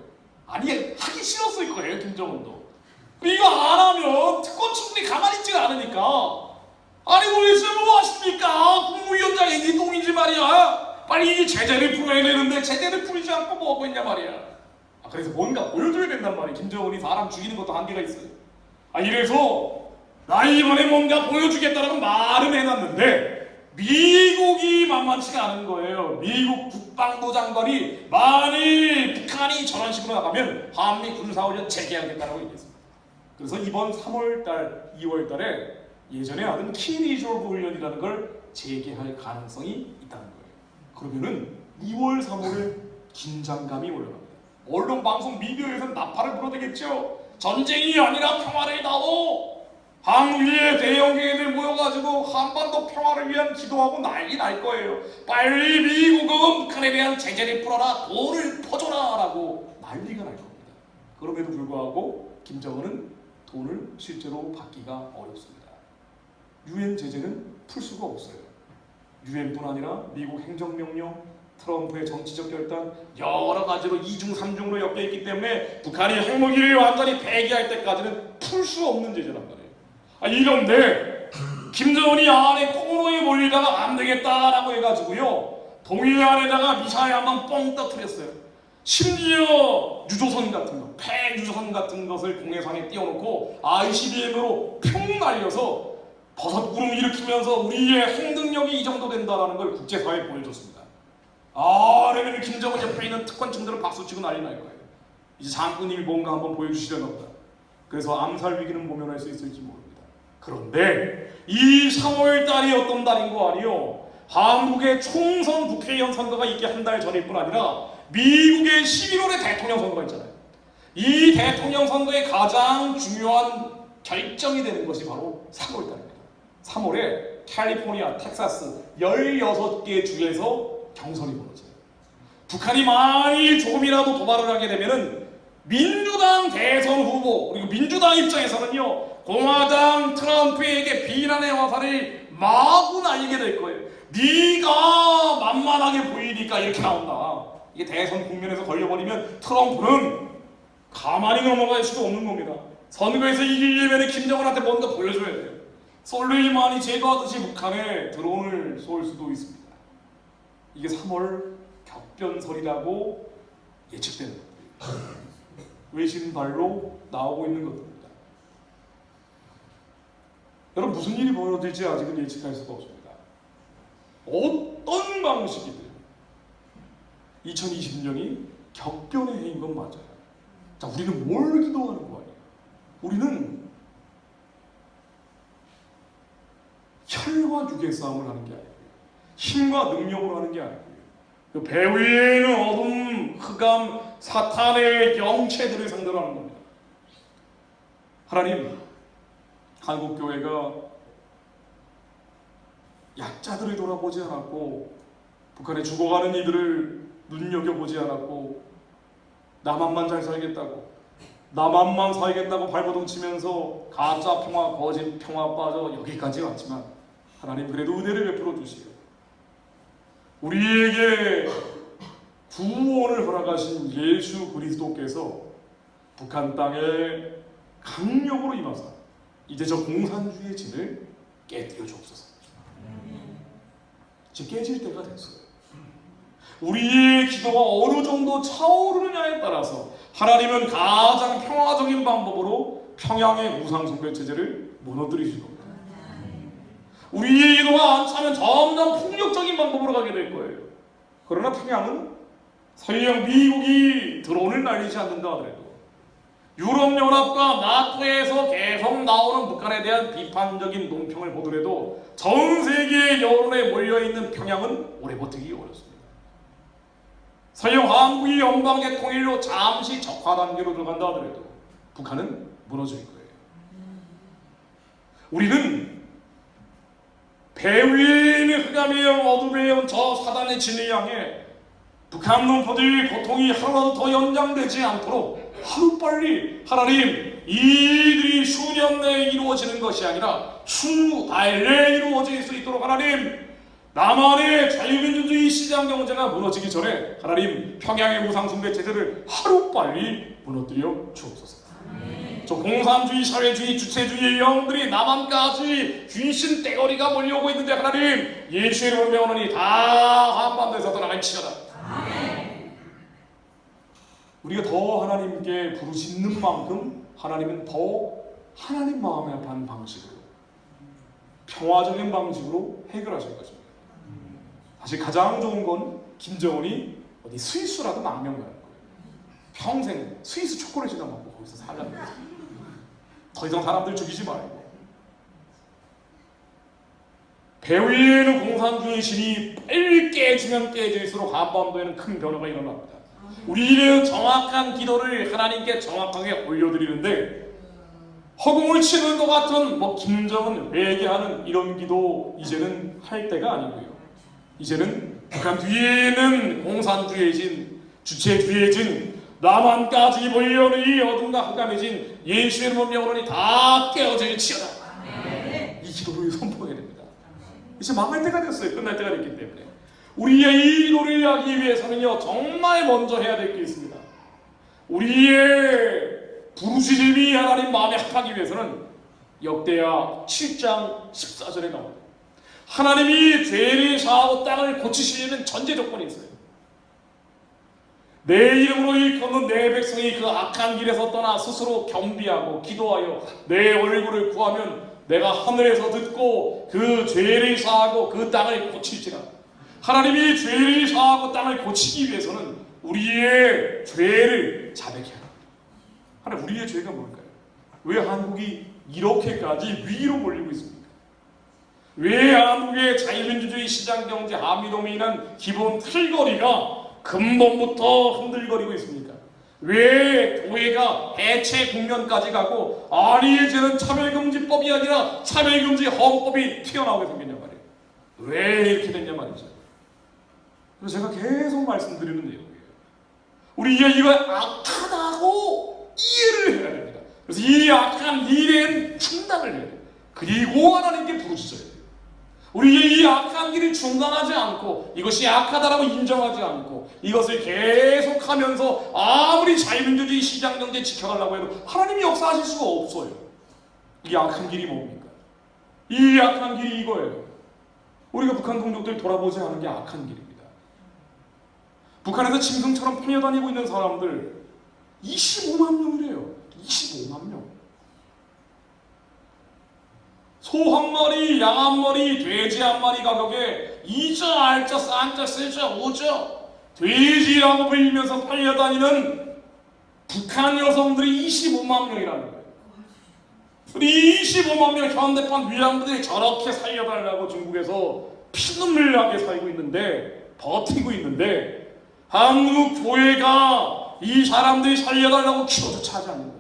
아니, 하기 싫었을 거예요, 김정은도. 이거 안 하면 특권층들이 가만히 있지가 않으니까, 아니 도대체 뭐 하십니까? 국무위원장이 네 똥이지 말이야. 빨리 이 제재를 풀어야 되는데 제재를 풀지 않고 뭐 하고 있냐 말이야. 그래서 뭔가 보여줘야 된단 말이에요. 김정은이 사람 죽이는 것도 한계가 있어요. 이래서 나 이번에 뭔가 보여주겠다라고 말은 해놨는데 미국이 만만치가 않은 거예요. 미국 국방부 장관이 만일 북한이 저런 식으로 나가면 한미 군사훈련 재개하겠다라고 얘기했습니다. 그래서 이번 3월달, 2월달에 예전에 하던 키리조브 훈련이라는 걸 재개할 가능성이 있다는 거예요. 그러면은 2월, 3월에 긴장감이 올라갑니다. 언론, 방송, 미디어에서는 나팔을 불어대겠죠. 전쟁이 아니라 평화를 다오. 한국의 대형계들 모여가지고 한반도 평화를 위한 기도하고 난리 날 거예요. 빨리 미국은 북한에 대한 제재를 풀어라, 돈을 퍼줘라 라고 난리가 날 겁니다. 그럼에도 불구하고 김정은은 돈을 실제로 받기가 어렵습니다. 유엔 제재는 풀 수가 없어요. 유엔뿐 아니라 미국 행정명령, 트럼프의 정치적 결단, 여러 가지로 2중 3중으로 엮여 있기 때문에 북한이 핵무기를 완전히 폐기할 때까지는 풀 수 없는 제재란 말이에요. 이런데 김정은이 안에 코너에 몰리다가 안 되겠다라고 해가지고요, 동해안에다가 미사일 한번 뻥 터뜨렸어요. 심지어 유조선 같은 거, 폐유조선 같은 것을 공해상에 띄워놓고 ICBM으로 평 날려서 버섯구름 일으키면서 우리의 핵능력이 이 정도 된다라는 걸 국제사회에 보여줬습니다. 그러면 김정은 옆에 있는 특권층들은 박수치고 난리 날 거예요. 이제 장군님이 뭔가 한번 보여주시려나 보다. 그래서 암살 위기는 모면할 수 있을지 모릅니다. 그런데 이 3월 달이 어떤 달인 거 아니요? 한국의 총선 국회의원 선거가 있기 한 달 전일 뿐 아니라 미국의 11월에 대통령 선거가 있잖아요. 이 대통령 선거의 가장 중요한 결정이 되는 것이 바로 3월달입니다. 3월에 캘리포니아, 텍사스 16개 주에서 경선이 벌어져요. 북한이 만일 조금이라도 도발을 하게 되면은 민주당 대선 후보 그리고 민주당 입장에서는요 공화당 트럼프에게 비난의 화살을 마구 날리게 될 거예요. 네가 만만하게 보이니까 이렇게 나온다. 이게 대선 국면에서 걸려버리면 트럼프는 가만히 넘어갈 수도 없는 겁니다. 선거에서 이기려면 김정은한테 먼저 보여줘야 돼요. 솔레이만이 제거하듯이 북한에 드론을 쏠 수도 있습니다. 이게 3월 격변설이라고 예측되는 것들입니다. 외신발로 나오고 있는 것들입니다. 여러분 무슨 일이 벌어질지 아직은 예측할 수가 없습니다. 어떤 방식이든 2020년이 격변의 해인 건 맞아요. 자, 우리는 뭘 기도하는 거 아니에요? 우리는 혈과 육의 싸움을 하는 게 아니고요. 힘과 능력으로 하는 게 아니고요. 그 배 위에 있는 어둠, 흑암, 사탄의 영체들을 상대로 하는 겁니다. 하나님, 한국교회가 약자들을 돌아보지 않았고 북한에 죽어가는 이들을 눈여겨보지 않았고 남한만 잘 살겠다고 남한만 살겠다고 발버둥 치면서 가짜 평화, 거짓 평화 빠져 여기까지 왔지만 하나님 그래도 은혜를 베풀어 주시오. 우리에게 구원을 허락하신 예수 그리스도께서 북한 땅에 강력으로 임하사 이제 저 공산주의의 진을 깨뜨려 주옵소서. 이제 깨질 때가 됐어요. 우리의 기도가 어느 정도 차오르느냐에 따라서 하나님은 가장 평화적인 방법으로 평양의 우상숭배 체제를 무너뜨리실 겁니다. 우리의 기도가 안 차면 점점 폭력적인 방법으로 가게 될 거예요. 그러나 평양은 설령 미국이 드론을 날리지 않는다 하더라도 유럽연합과 나토에서 계속 나오는 북한에 대한 비판적인 논평을 보더라도 전 세계의 여론에 몰려있는 평양은 오래 버티기 어렵습니다. 설령 한국이 영방의 통일로 잠시 적화 단계로 들어간다 하더라도 북한은 무너질 거예요. 우리는 배 위에 있는 흑암의 영, 어둠의 영, 저 사단의 진을 향해 북한 농포들의 고통이 하루라도 더 연장되지 않도록 하루빨리 하나님 이들이 수년 내에 이루어지는 것이 아니라 수, 달 내에 이루어질 수 있도록 하나님 남한의 자유민주주의 시장 경제가 무너지기 전에 하나님 평양의 우상숭배 체제를 하루빨리 무너뜨려 주옵소서. 저 공산주의, 사회주의, 주체주의의 영들이 남한까지 귀신 떼거리가 몰려오고 있는데 하나님 예수의 이름을 명하노니 다 한반도에서 떠나갈지어다. 우리가 더 하나님께 부르짖는 만큼 하나님은 더 하나님 마음에 합한 방식으로 평화적인 방식으로 해결하실 것입니다. 사실 가장 좋은 건 김정은이 어디 스위스라도 망명 가는 거예요. 평생 스위스 초콜릿이나 먹고 거기서 살라는 거예요. 더 이상 사람들 죽이지 말고. 배 위에는 공산주의 신이 빨리 깨지면 깨질수록 한반도에는 큰 변화가 일어납니다. 우리는 정확한 기도를 하나님께 정확하게 올려드리는데 허공을 치는 것 같은 김정은 회개하는 이런 기도 이제는 할 때가 아니고요. 이제는 북한 뒤에 있는 공산주의의 진, 주체주의의 진, 남한까지 몰려오는 이 어둠과 흑암의 진 예수의 이름으로 명하노니 다 깨어질지어다. 이 기도를 선포해야 됩니다. 이제 망할 때가 됐어요. 끝날 때가 됐기 때문에 우리의 이 기도를 하기 위해서는요 정말 먼저 해야 될 게 있습니다. 우리의 부르짖음이 하나님 마음에 합하기 위해서는 역대하 7장 14절에 나옵니다. 하나님이 죄를 사하고 땅을 고치시려는 전제 조건이 있어요. 내 이름으로 일컫는 내 백성이 그 악한 길에서 떠나 스스로 겸비하고 기도하여 내 얼굴을 구하면 내가 하늘에서 듣고 그 죄를 사하고 그 땅을 고칠지라. 하나님이 죄를 사하고 땅을 고치기 위해서는 우리의 죄를 자백해야 합니다. 하나님 우리의 죄가 뭘까요? 왜 한국이 이렇게까지 위로 몰리고 있습니까? 왜 한국의 자유민주주의 시장경제 한미동맹이란 기본 틀거리가 근본부터 흔들거리고 있습니까? 왜 교회가 해체 국면까지 가고 아니 이제는 차별금지법이 아니라 차별금지 헌법이 튀어나오게 생겼냐 말이에요. 왜 이렇게 됐냐 말이죠. 그래서 제가 계속 말씀드리는 내용이에요. 우리가 이걸 악하다고 이해를 해야 됩니다. 그래서 이 악한 일엔 충당을 해야 돼요. 그리고 하나님께 부르짖어야 돼요. 우리가 이 악한 길을 중단하지 않고 이것이 악하다라고 인정하지 않고 이것을 계속하면서 아무리 자유민주주의 시장경제 지켜가려고 해도 하나님이 역사하실 수가 없어요. 이 악한 길이 뭡니까? 이 악한 길이 이거예요. 우리가 북한 동족들 돌아보지 않은 게 악한 길입니다. 북한에서 짐승처럼 피어다니고 있는 사람들 25만 명이래요. 25만 명. 소 한 마리, 양 한 마리, 돼지 한 마리 가격에 2자, 알자, 싼자, 세자, 5자 돼지라고 불리면서 팔려다니는 북한 여성들이 25만 명이라는 거예요. 우리 25만 명 현대판 위안부들이 저렇게 살려달라고 중국에서 피눈물 나게 살고 있는데 버티고 있는데 한국 교회가 이 사람들이 살려달라고 기도조차 하지 않는 거예요.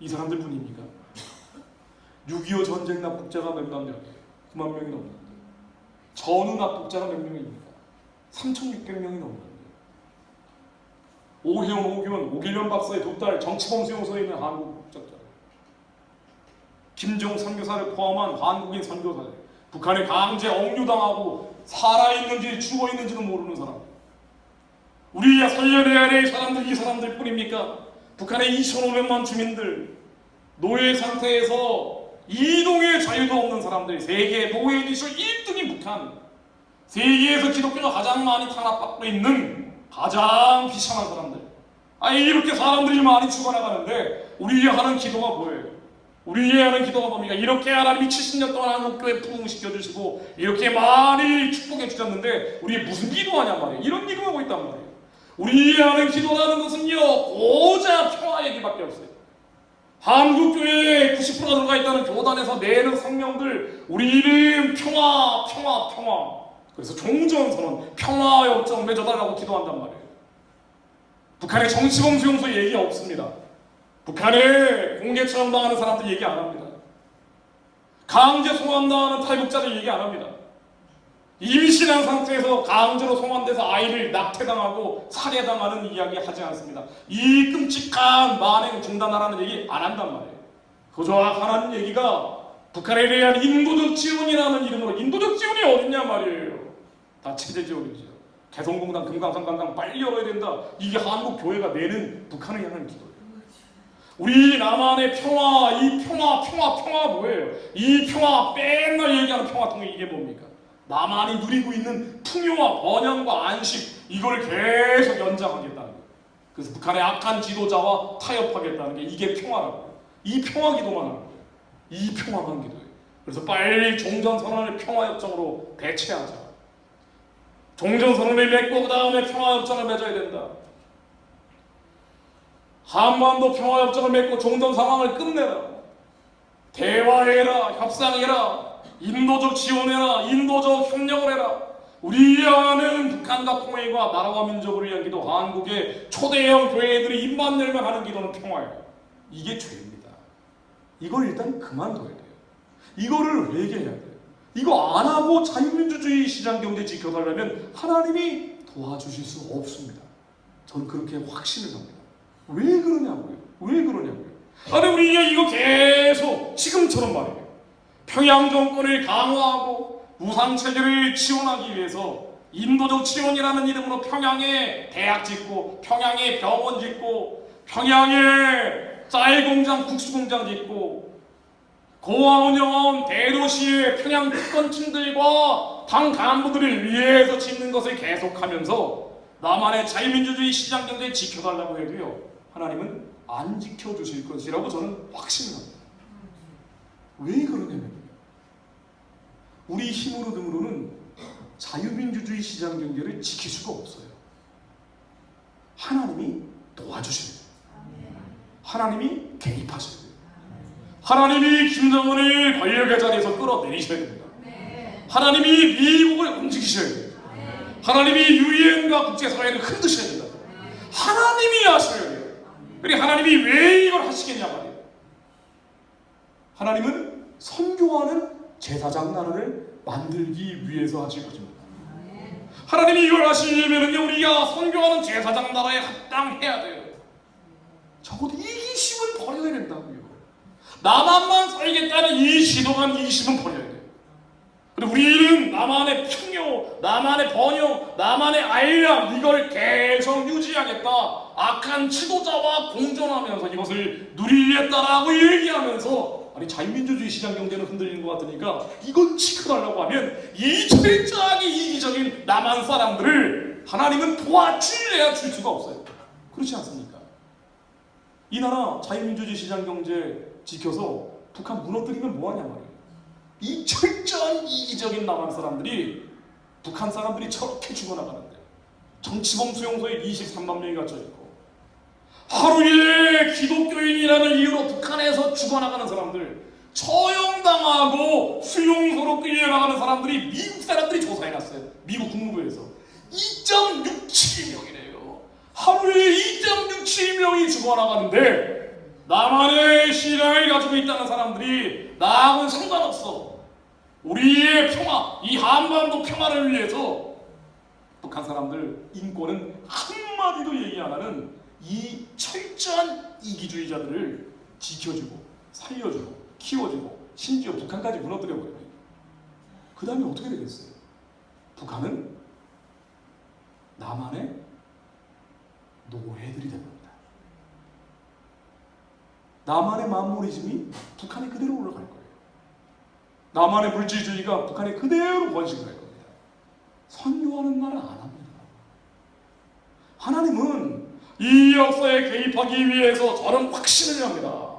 이 사람들 뿐입니까? 6.25 전쟁 납북자가 몇만 명이에요? 9만 명이 넘는데 전후 납북자가 몇 명입니까? 3,600명이 넘는데 오혜원, 오길련 박사의 두 딸 정치범 수용소에 있는 한국 국적자 김정 선교사를 포함한 한국인 선교사들 북한에 강제 억류당하고 살아있는지 죽어있는지도 모르는 사람들 우리가 살려내야 될 사람들 이 사람들 뿐입니까? 북한의 2,500만 주민들 노예 상태에서 이동의 자유도 없는 사람들 세계 노예 이슈 1등인 북한 세계에서 기독교가 가장 많이 탄압받고 있는 가장 비참한 사람들 아니 이렇게 사람들이 많이 죽어나가는데 우리가 하는 기도가 뭐예요? 우리가 하는 기도가 뭡니까? 이렇게 하나님이 70년 동안 한국교회 부흥시켜주시고 이렇게 많이 축복해 주셨는데 우리 무슨 기도하냔 말이에요. 이런 기도하고 있단 말이에요. 우리가 하는 기도라는 것은요 고자 평화 얘기밖에 없어요. 한국교회에 90%가 들어가 있다는 교단에서 내는 성명들 우리는 평화. 그래서 종전선언 평화협정 맺어달라고 기도한단 말이에요. 북한의 정치범 수용소 얘기 없습니다. 북한에 공개 처형당하는 사람들 얘기 안 합니다. 강제 송환당하는 탈북자들 얘기 안 합니다. 임신한 상태에서 강제로 송환돼서 아이를 낙태당하고 살해당하는 이야기 하지 않습니다. 이 끔찍한 만행 중단하라는 얘기 안 한단 말이에요. 그저 하라는 얘기가 북한에 대한 인도적 지원이라는 이름으로 인도적 지원이 어딨냐 말이에요. 다 체제 지원이죠. 개성공단, 금강산 관광 빨리 열어야 된다. 이게 한국 교회가 내는 북한을 향한 기도예요. 우리 남한의 평화, 이 평화 뭐예요? 이 평화 맨날 얘기하는 평화통일 이게 뭡니까? 남한이 누리고 있는 풍요와 번영과 안식 이걸 계속 연장하겠다는 거예요. 그래서 북한의 악한 지도자와 타협하겠다는 게 이게 평화라고요. 이 평화 기도만 하는 거예요. 이 평화만 기도해요. 그래서 빨리 종전선언을 평화협정으로 대체하자. 종전선언을 맺고 그 다음에 평화협정을 맺어야 된다. 한반도 평화협정을 맺고 종전 상황을 끝내라. 대화해라, 협상해라. 인도적 지원해라, 인도적 협력을 해라. 우리 안에는 북한과 통일과 나라와 민족을 위한 기도, 한국의 초대형 교회들이 입만 열면 하는 기도는 평화예요. 이게 죄입니다. 이걸 일단 그만둬야 돼요. 이거를 회개해야 돼요. 이거 안 하고 자유민주주의 시장경제 지켜가려면 하나님이 도와주실 수 없습니다. 저는 그렇게 확신을 합니다. 왜 그러냐고요? 아니 우리가 이거 계속 지금처럼 말이에요. 평양 정권을 강화하고 무상체제를 지원하기 위해서 인도적 지원이라는 이름으로 평양에 대학 짓고 평양에 병원 짓고 평양에 쌀공장, 국수공장 짓고 고아 운영원 대도시의 평양 특권층들과 당 간부들을 위해서 짓는 것을 계속하면서 남한의 자유민주주의 시장경제를 지켜달라고 해도요 하나님은 안 지켜주실 것이라고 저는 확신합니다. 왜 그러냐면요 우리 힘으로 등으로는 자유민주주의 시장경제를 지킬 수가 없어요. 하나님이 도와주셔야 돼요. 하나님이 개입하셔야 돼요. 하나님이 김정은을 권력의 자리에서 끌어내리셔야 됩니다. 하나님이 미국을 움직이셔야 돼요. 하나님이 유엔과 국제사회를 흔드셔야 된다. 하나님이 하셔야 돼요. 그리고 하나님이 왜 이걸 하시겠냐 말이에요. 하나님은 선교하는 제사장 나라를 만들기 위해서 하신 것입니다. 하나님이 이걸 하시려면요, 우리가 선교하는 제사장 나라에 합당해야 돼요. 적어도 이기심은 버려야 된다고요. 나만만 살겠다는 이 시도한 이기심은 버려야 돼요. 그리고 우리는 나만의 평요, 나만의 번영, 나만의 알량, 이걸 계속 유지하겠다. 악한 지도자와 공존하면서 이것을 누리겠다라고 얘기하면서, 아니 자유민주주의 시장경제는 흔들리는 것 같으니까 이건 지켜달라고 하면 이 철저하게 이기적인 남한 사람들을 하나님은 도와줄래야 줄 수가 없어요. 그렇지 않습니까? 이 나라 자유민주주의 시장경제 지켜서 북한 무너뜨리면 뭐하냐 말이에요. 이 철저한 이기적인 남한 사람들이, 북한 사람들이 저렇게 죽어나가는데 정치범 수용소에 23만 명이 갇혀있고 하루에 기독교인이라는 이유로 북한에서 죽어나가는 사람들, 처형당하고 수용소로 끌려나가는 사람들이 미국 사람들이 조사해놨어요. 미국 국무부에서 2.67명이래요. 하루에 2.67명이 죽어나가는데 나만의 신앙을 가지고 있다는 사람들이 나하고는 상관없어. 우리의 평화, 이 한반도 평화를 위해서 북한 사람들 인권은 한마디도 얘기 안 하는 이 철저한 이기주의자들을 지켜주고 살려주고 키워주고 심지어 북한까지 무너뜨려버려요. 그 다음에 어떻게 되겠어요? 북한은 남한의 노예들이 됩니다. 남한의 만모리즘이 북한에 그대로 올라갈 거예요. 남한의 물질주의가 북한에 그대로 번식을 할 겁니다. 선교하는 나라 안 합니다. 하나님은 이 역사에 개입하기 위해서 저는 확신을 합니다.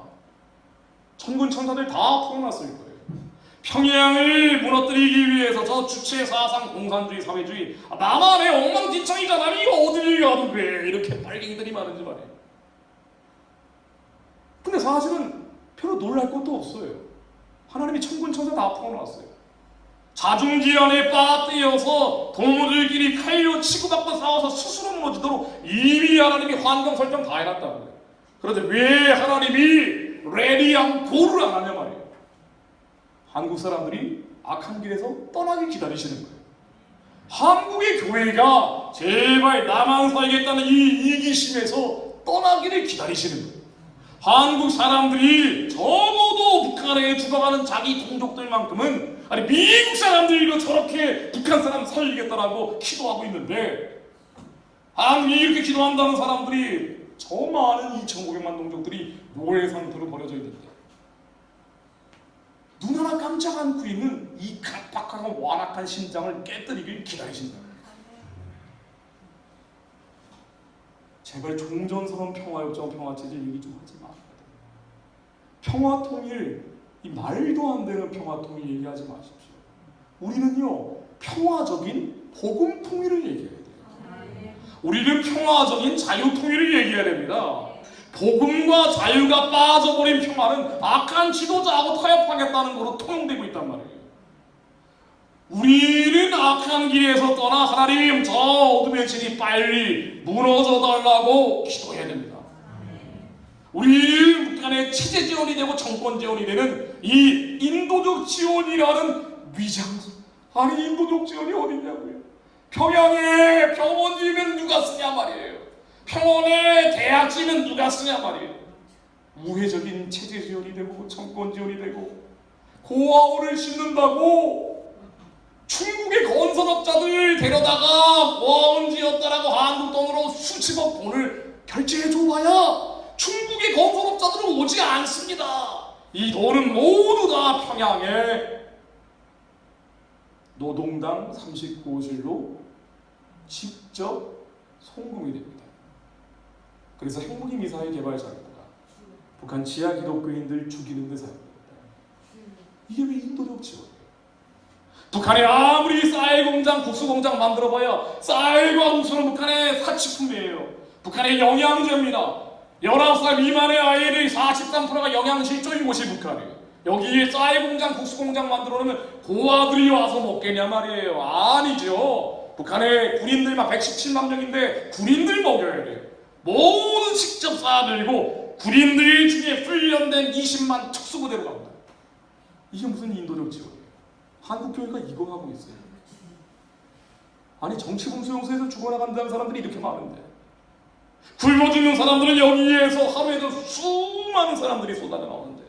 천군 천사들 다 풀어놨을 거예요. 평양을 무너뜨리기 위해서 저 주체 사상 공산주의 사회주의, 남한의 엉망진창이잖아. 이거 어딜 가도 왜 이렇게 빨갱이들이 많은지 말이에요. 근데 사실은 별로 놀랄 것도 없어요. 하나님이 천군 천사 다 풀어놨어요. 자중질환에 빠뜨려서 동무들끼리 칼로 치고받고 싸워서 스스로 무너지도록 이미 하나님이 환경 설정 다 해놨다는 거예요. 그런데 왜 하나님이 레디안 고를 안 하냐 말이에요. 한국 사람들이 악한 길에서 떠나길 기다리시는 거예요. 한국의 교회가 제발 나만 살겠다는 이 이기심에서 떠나기를 기다리시는 거예요. 한국 사람들이 적어도 북한에 죽어가는 자기 동족들만큼은, 아니 미국 사람들도 저렇게 북한 사람 살리겠다라고 기도하고 있는데, 한국이 이렇게 기도한다는 사람들이 저 많은 2,500만 동족들이 노예 상태로 버려져 있는데 눈 하나 깜짝 않고 있는 이 각박하고 완악한 심장을 깨뜨리길 기다리신다. 제발 종전선언 평화협정 평화체제 얘기 좀 하지 마. 평화통일, 이 말도 안 되는 평화통일 얘기하지 마십시오. 우리는요 평화적인 복음통일을 얘기해야 돼요. 우리는 평화적인 자유통일을 얘기해야 됩니다. 복음과 자유가 빠져버린 평화는 악한 지도자하고 타협하겠다는 거로 통용되고 있단 말이에요. 우리는 악한 길에서 떠나 하나님 저 어둠의 진이 빨리 무너져 달라고 기도해야 됩니다. 우리는 북한의 체제 지원이 되고 정권 지원이 되는 이 인도적 지원이라는 위장수, 아니 인도적 지원이 어딨냐고요. 평양에 병원 지으면 누가 쓰냐 말이에요. 평원에 대학 지으면 누가 쓰냐 말이에요. 우회적인 체제 지원이 되고 정권 지원이 되고 고아원을 짓는다고 중국의 건설업자들 데려다가 고아원 지었다라고 한국 돈으로 수십억 돈을 결제해줘봐야 중국의 건설업자들은 오지 않습니다. 이 돈은 모두 다 평양에 노동당 39호실로 직접 송금이 됩니다. 그래서 핵무기 미사일 개발 자료가 북한 지하 기독교인들 죽이는 데 사용됩니다. 이게 왜 인도적 지원이에요? 북한이 아무리 쌀 공장, 국수 공장 만들어봐야 쌀과 국수는 북한의 사치품이에요. 북한의 영양제입니다. 19살 미만의 아이들이 43%가 영양실조인 곳이 북한이에요. 여기에 쌀 공장, 국수 공장 만들어 놓으면 고아들이 와서 먹겠냐 말이에요. 아니죠. 북한의 군인들만 117만 명인데 군인들 먹여야 돼요. 모두 직접 쌓아들고 군인들 중에 훈련된 20만 특수부대로 갑니다. 이게 무슨 인도적 지원이에요? 한국교회가 이거 하고 있어요. 아니 정치범 수용소에서 죽어나간다는 사람들이 이렇게 많은데 굶어 죽는 사람들은 여기에서 하루에도 수많은 사람들이 쏟아져 나오는데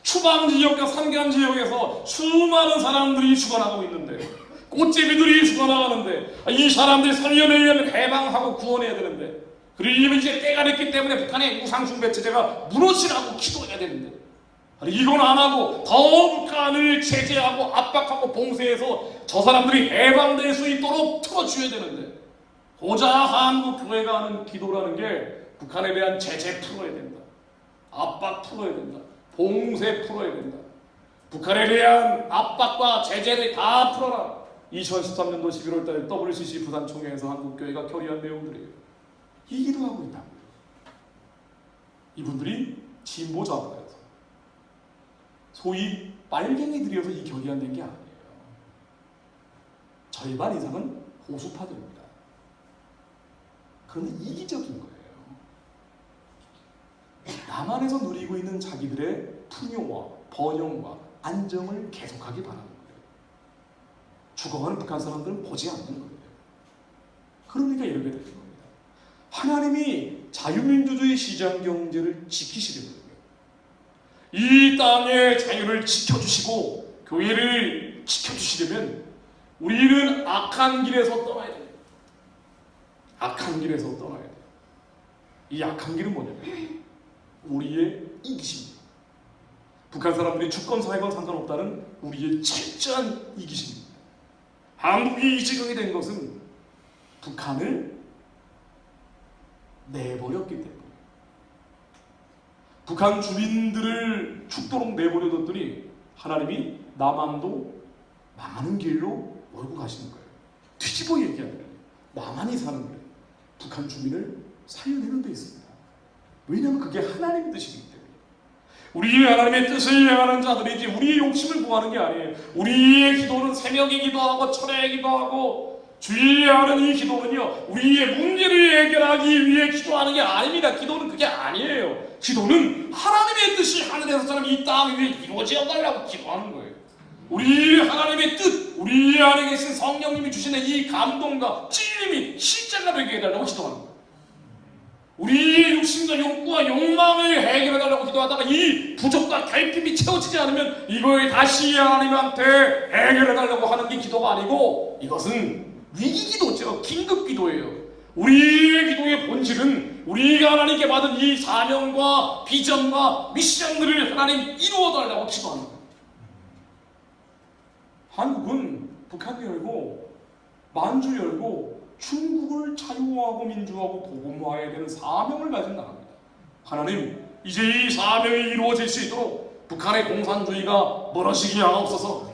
추방지역과 산간지역에서 수많은 사람들이 죽어나가고 있는데 꽃제비들이 죽어나가는데 이 사람들이 살려내려면 해방하고 구원해야 되는데 그리고 이제 때가 됐기 때문에 북한의 우상숭배 체제가 무너지라고 기도해야 되는데 이건 안 하고 더 북한을 제재하고 압박하고 봉쇄해서 저 사람들이 해방될 수 있도록 틀어줘야 되는데 고작 한국 교회가 하는 기도라는 게 북한에 대한 제재 풀어야 된다, 압박 풀어야 된다, 봉쇄 풀어야 된다, 북한에 대한 압박과 제재를 다 풀어라. 2013년도 11월달 WCC 부산총회에서 한국교회가 결의한 내용들이에요. 이 기도하고 있다고요. 이분들이 진보자들이어서 소위 빨갱이들이어서 이 결의안 게 아니에요. 절반 이상은 보수파들입니다. 그런데 이기적인 거예요. 남한에서 누리고 있는 자기들의 풍요와 번영과 안정을 계속하기 바라는 거예요. 죽어가는 북한 사람들은 보지 않는 거예요. 그러니까 이렇게 되는 겁니다. 하나님이 자유민주주의 시장경제를 지키시려는 거예요. 이 땅의 자유를 지켜주시고 교회를 지켜주시려면 우리는 악한 길에서 떠나야 돼요. 악한 길에서 떠나야 돼요. 이 악한 길은 뭐냐면 우리의 이기심입니다. 북한 사람들이 주권 사회건 상관없다는 우리의 철저한 이기심입니다. 한국이 이 지경이 된 것은 북한을 내버렸기 때문에 북한 주민들을 죽도록 내버려뒀더니 하나님이 남한도 망하는 길로 몰고 가시는 거예요. 뒤집어 얘기하면 남한이 사는 거예요. 북한 주민을 살려내는 데 있습니다. 왜냐하면 그게 하나님의 뜻이기 때문에. 우리 하나님의 뜻을 행하는 자들이지 우리의 욕심을 구하는 게 아니에요. 우리의 기도는 새벽에 기도하고 철야에 기도하고 주의하는 이 기도는요, 우리의 문제를 해결하기 위해 기도하는 게 아닙니다. 기도는 그게 아니에요. 기도는 하나님의 뜻이 하늘에서처럼 이 땅 위에 이루어져 달라고 기도하는 거예요. 우리 하나님의 뜻, 우리 안에 계신 성령님이 주시는 이 감동과 찔림이 실제가 되게 해달라고 기도하는 거예요. 우리의 욕심과 욕구와 욕망을 해결해달라고 기도하다가 이 부족과 결핍이 채워지지 않으면 이걸 다시 하나님한테 해결해달라고 하는 게 기도가 아니고 이것은 위기기도죠. 긴급기도예요. 우리의 기도의 본질은 우리가 하나님께 받은 이 사명과 비전과 미션들을 하나님 이루어달라고 기도하는 거예요. 한국은 북한 열고 만주 열고 중국을 자유화하고 민주화하고 복음화해야 되는 사명을 가진 나라입니다. 하나님, 이제 이 사명이 이루어질 수 있도록 북한의 공산주의가 멀어지게 하옵소서.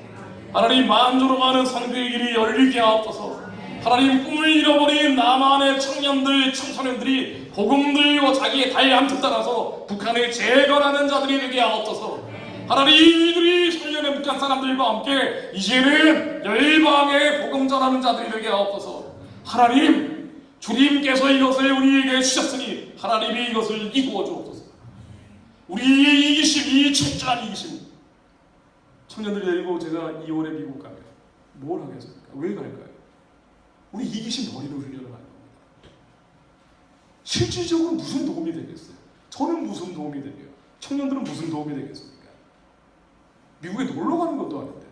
하나님, 만주로 가는 선교의 길이 열리게 하옵소서. 하나님, 꿈을 잃어버린 남한의 청년들, 청소년들이 복음 들고 자기의 달란트 따라서 북한을 재건하는 자들이 되게 하옵소서. 하나님, 이들이 살려낸 북한 사람들과 함께 이제는 열방에 복음 전하는 자들이 되게 하옵소서. 하나님, 주님께서 이것을 우리에게 주셨으니 하나님이 이것을 이루어 주옵소서. 우리의 이기심, 이 철저한 이기심. 청년들이 데리고 제가 2월에 미국 가면 뭘 하겠습니까? 왜 갈까요? 우리 이기심 버리는 훈련을 하는 겁니다. 실질적으로 무슨 도움이 되겠어요? 저는 무슨 도움이 되고요? 청년들은 무슨 도움이 되겠습니까? 미국에 놀러 가는 것도 아닌데.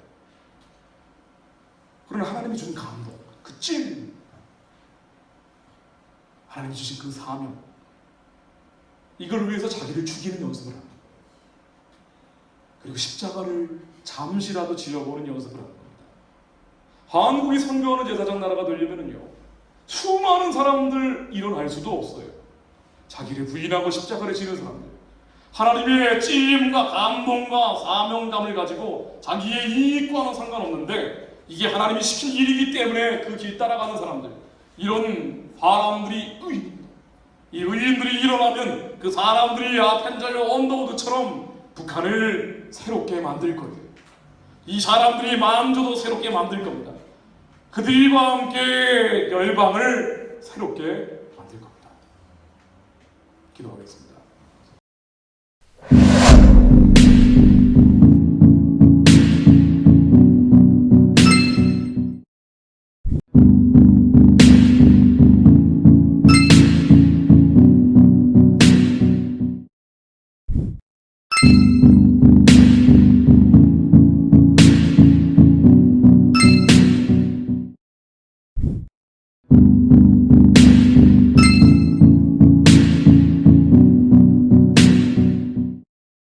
그러나 하나님이 주신 감동, 그 찔, 하나님이 주신 그 사명, 이걸 위해서 자기를 죽이는 연습을 합니다. 그리고 십자가를 잠시라도 지려보는 연습을 합니다. 한국이 선교하는 제사장 나라가 되려면요, 수많은 사람들 일어날 수도 없어요. 자기를 부인하고 십자가를 지는 사람들, 하나님의 찜과 감동과 사명감을 가지고 자기의 이익과는 상관없는데 이게 하나님이 시킨 일이기 때문에 그 길 따라가는 사람들, 이런 사람들이 이 의인들이 일어나면 그 사람들이 아펜젤러 언더우드처럼 북한을 새롭게 만들 거예요. 이 사람들이 만주도 새롭게 만들 겁니다. 그들과 함께 열방을 새롭게 만들 겁니다. 기도하겠습니다.